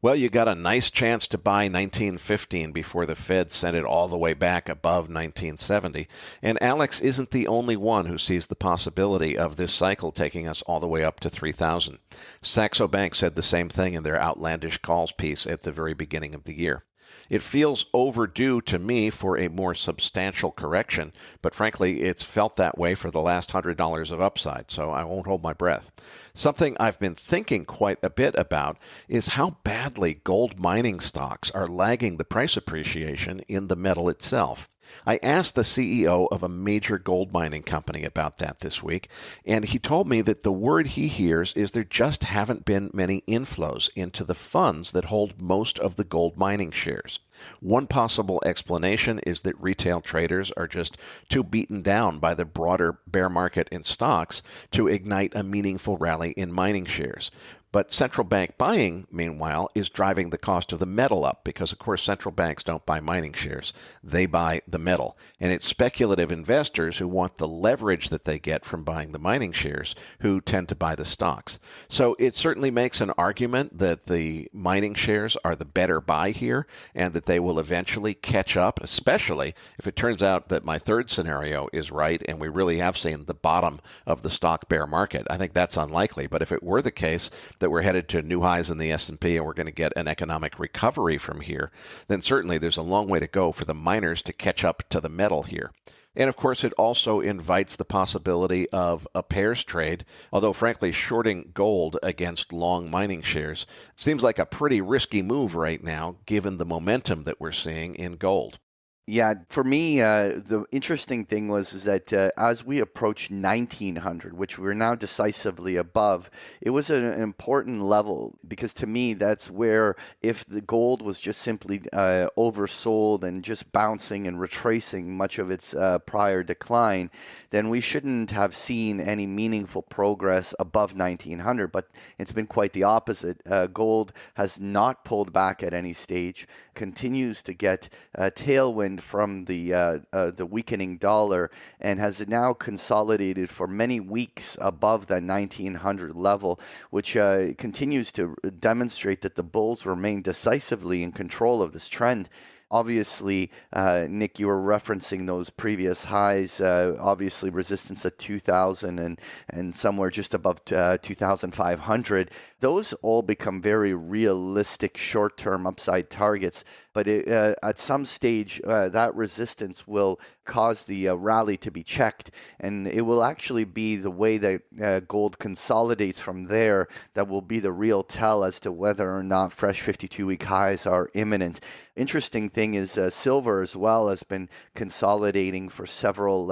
Well, you got a nice chance to buy 1915 before the Fed sent it all the way back above 1970. And Alex isn't the only one who sees the possibility of this cycle taking us all the way up to 3000. Saxo Bank said the same thing in their outlandish calls piece at the very beginning of the year. It feels overdue to me for a more substantial correction, but frankly, it's felt that way for the last $100 of upside, so I won't hold my breath. Something I've been thinking quite a bit about is how badly gold mining stocks are lagging the price appreciation in the metal itself. I asked the CEO of a major gold mining company about that this week, and he told me that the word he hears is there just haven't been many inflows into the funds that hold most of the gold mining shares. One possible explanation is that retail traders are just too beaten down by the broader bear market in stocks to ignite a meaningful rally in mining shares. But central bank buying, meanwhile, is driving the cost of the metal up because, of course, central banks don't buy mining shares. They buy the metal. And it's speculative investors who want the leverage that they get from buying the mining shares who tend to buy the stocks. So it certainly makes an argument that the mining shares are the better buy here and that they will eventually catch up, especially if it turns out that my third scenario is right and we really have seen the bottom of the stock bear market. I think that's unlikely, but if it were the case that we're headed to new highs in the S&P and we're going to get an economic recovery from here, then certainly there's a long way to go for the miners to catch up to the metal here. And of course, it also invites the possibility of a pairs trade, although frankly, shorting gold against long mining shares seems like a pretty risky move right now, given the momentum that we're seeing in gold. Yeah, for me, the interesting thing is that as we approach 1900, which we're now decisively above, it was an important level because to me, that's where if the gold was just simply oversold and just bouncing and retracing much of its prior decline, then we shouldn't have seen any meaningful progress above 1900. But it's been quite the opposite. Gold has not pulled back at any stage, continues to get tailwind from the weakening dollar, and has now consolidated for many weeks above the 1900 level, which continues to demonstrate that the bulls remain decisively in control of this trend. Obviously, Nick, you were referencing those previous highs, obviously resistance at 2,000 and somewhere just above 2,500. Those all become very realistic short-term upside targets. But at some stage, that resistance will cause the rally to be checked. And it will actually be the way that gold consolidates from there that will be the real tell as to whether or not fresh 52-week highs are imminent. Interesting thing is silver as well has been consolidating for several,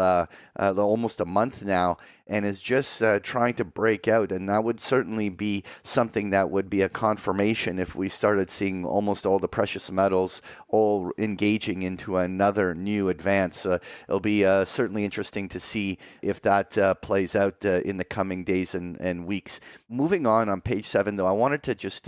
almost a month now, and is just trying to break out. And that would certainly be something that would be a confirmation if we started seeing almost all the precious metals all engaging into another new advance. It'll be certainly interesting to see if that plays out in the coming days and weeks. Moving on page 7, though, I wanted to just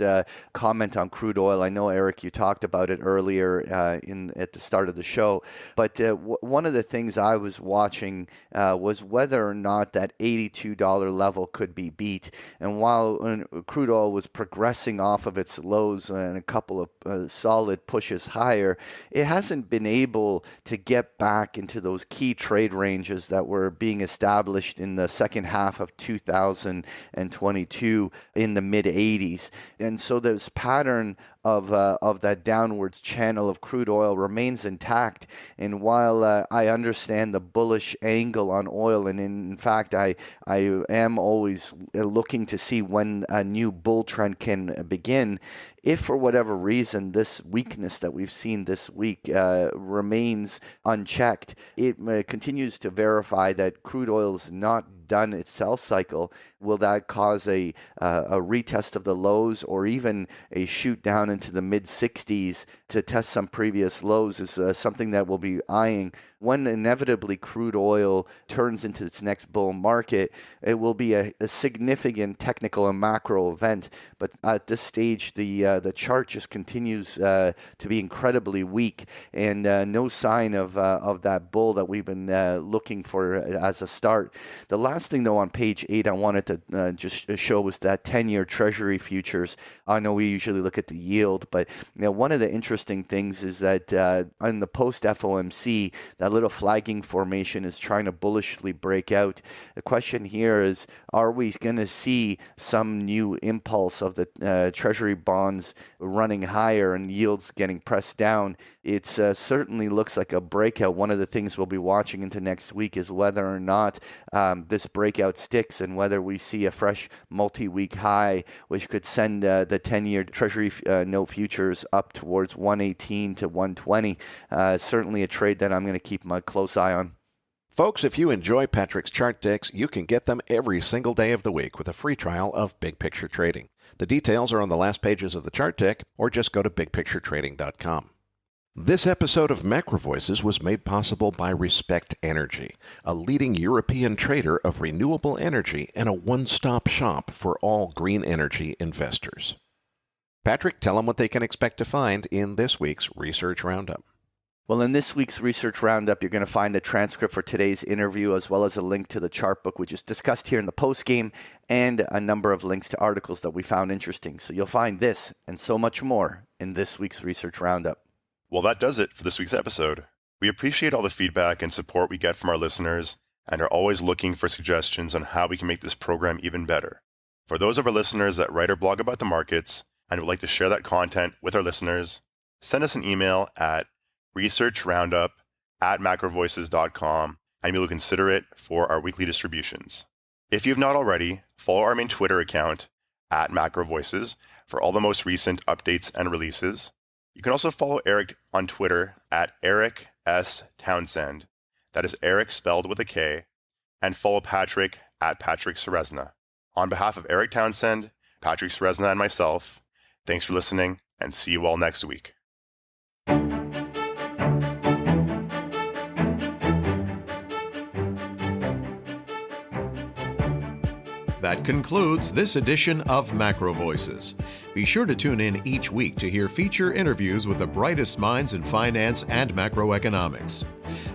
comment on crude oil. I know, Eric, you talked about it earlier at the start of the show, but one of the things I was watching was whether or not that $82 level could be beat. And while crude oil was progressing off of its lows and a couple of solid pushes higher, it hasn't been able to get back into those key trade ranges that were being established in the second half of 2022 in the mid 80s. And so this pattern of that downwards channel of crude oil remains intact. And while I understand the bullish angle on oil, and in fact I am always looking to see when a new bull trend can begin, if for whatever reason this weakness that we've seen this week remains unchecked, it continues to verify that crude oil is not done its sell cycle. Will that cause a retest of the lows or even a shoot down into the mid 60s to test some previous lows is something that we'll be eyeing. When inevitably crude oil turns into its next bull market, it will be a significant technical and macro event. But at this stage, the chart just continues to be incredibly weak, and no sign of that bull that we've been looking for as a start. The last thing, though, on page 8, I wanted to just show was that 10-year Treasury Futures. I know we usually look at the yield, but one of the interesting things is that in the post-FOMC, that little flagging formation is trying to bullishly break out. The question here is, are we going to see some new impulse of the Treasury bonds running higher and yields getting pressed down? It certainly looks like a breakout. One of the things we'll be watching into next week is whether or not this breakout sticks and whether we see a fresh multi-week high, which could send the 10-year Treasury note futures up towards 118 to 120. Certainly a trade that I'm going to keep my close eye on. Folks, if you enjoy Patrick's chart decks, you can get them every single day of the week with a free trial of Big Picture Trading. The details are on the last pages of the chart deck, or just go to bigpicturetrading.com. This episode of MacroVoices was made possible by Respect Energy, a leading European trader of renewable energy and a one-stop shop for all green energy investors. Patrick, tell them what they can expect to find in this week's Research Roundup. Well, in this week's Research Roundup, you're going to find the transcript for today's interview, as well as a link to the chart book we just discussed here in the postgame, and a number of links to articles that we found interesting. So you'll find this and so much more in this week's Research Roundup. Well, that does it for this week's episode. We appreciate all the feedback and support we get from our listeners and are always looking for suggestions on how we can make this program even better. For those of our listeners that write or blog about the markets and would like to share that content with our listeners, send us an email at researchroundup@macrovoices.com and we will consider it for our weekly distributions. If you have not already, follow our main Twitter account at MacroVoices for all the most recent updates and releases. You can also follow Erik on Twitter at Erik S. Townsend. That is Erik spelled with a K. And follow Patrick at Patrick Serezna. On behalf of Erik Townsend, Patrick Serezna, and myself, thanks for listening, and see you all next week. That concludes this edition of MacroVoices. Be sure to tune in each week to hear feature interviews with the brightest minds in finance and macroeconomics.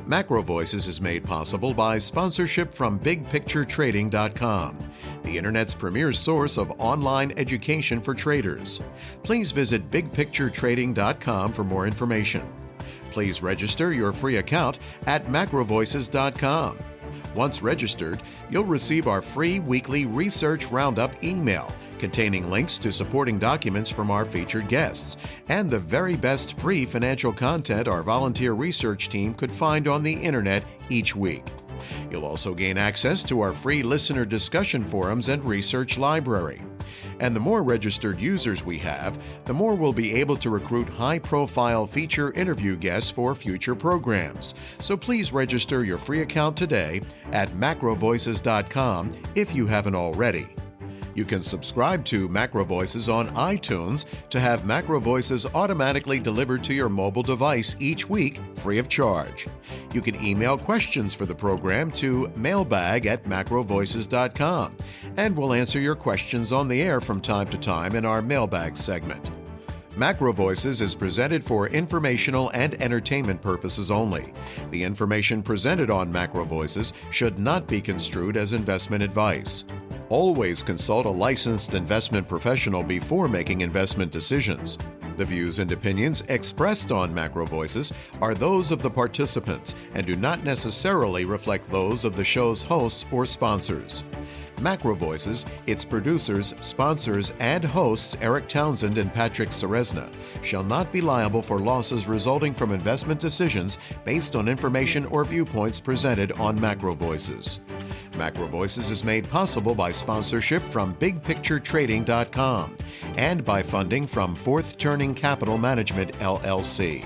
MacroVoices is made possible by sponsorship from BigPictureTrading.com, the Internet's premier source of online education for traders. Please visit BigPictureTrading.com for more information. Please register your free account at MacroVoices.com. Once registered, you'll receive our free weekly Research Roundup email containing links to supporting documents from our featured guests and the very best free financial content our volunteer research team could find on the internet each week. You'll also gain access to our free listener discussion forums and research library. And the more registered users we have, the more we'll be able to recruit high-profile feature interview guests for future programs. So please register your free account today at MacroVoices.com if you haven't already. You can subscribe to MacroVoices on iTunes to have MacroVoices automatically delivered to your mobile device each week free of charge. You can email questions for the program to mailbag@macrovoices.com, and we'll answer your questions on the air from time to time in our mailbag segment. MacroVoices is presented for informational and entertainment purposes only. The information presented on MacroVoices should not be construed as investment advice. Always consult a licensed investment professional before making investment decisions. The views and opinions expressed on MacroVoices are those of the participants and do not necessarily reflect those of the show's hosts or sponsors. MacroVoices, its producers, sponsors, and hosts Erik Townsend and Patrick Serezna shall not be liable for losses resulting from investment decisions based on information or viewpoints presented on MacroVoices. MacroVoices is made possible by sponsorship from BigPictureTrading.com and by funding from Fourth Turning Capital Management, LLC.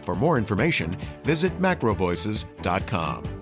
For more information, visit MacroVoices.com.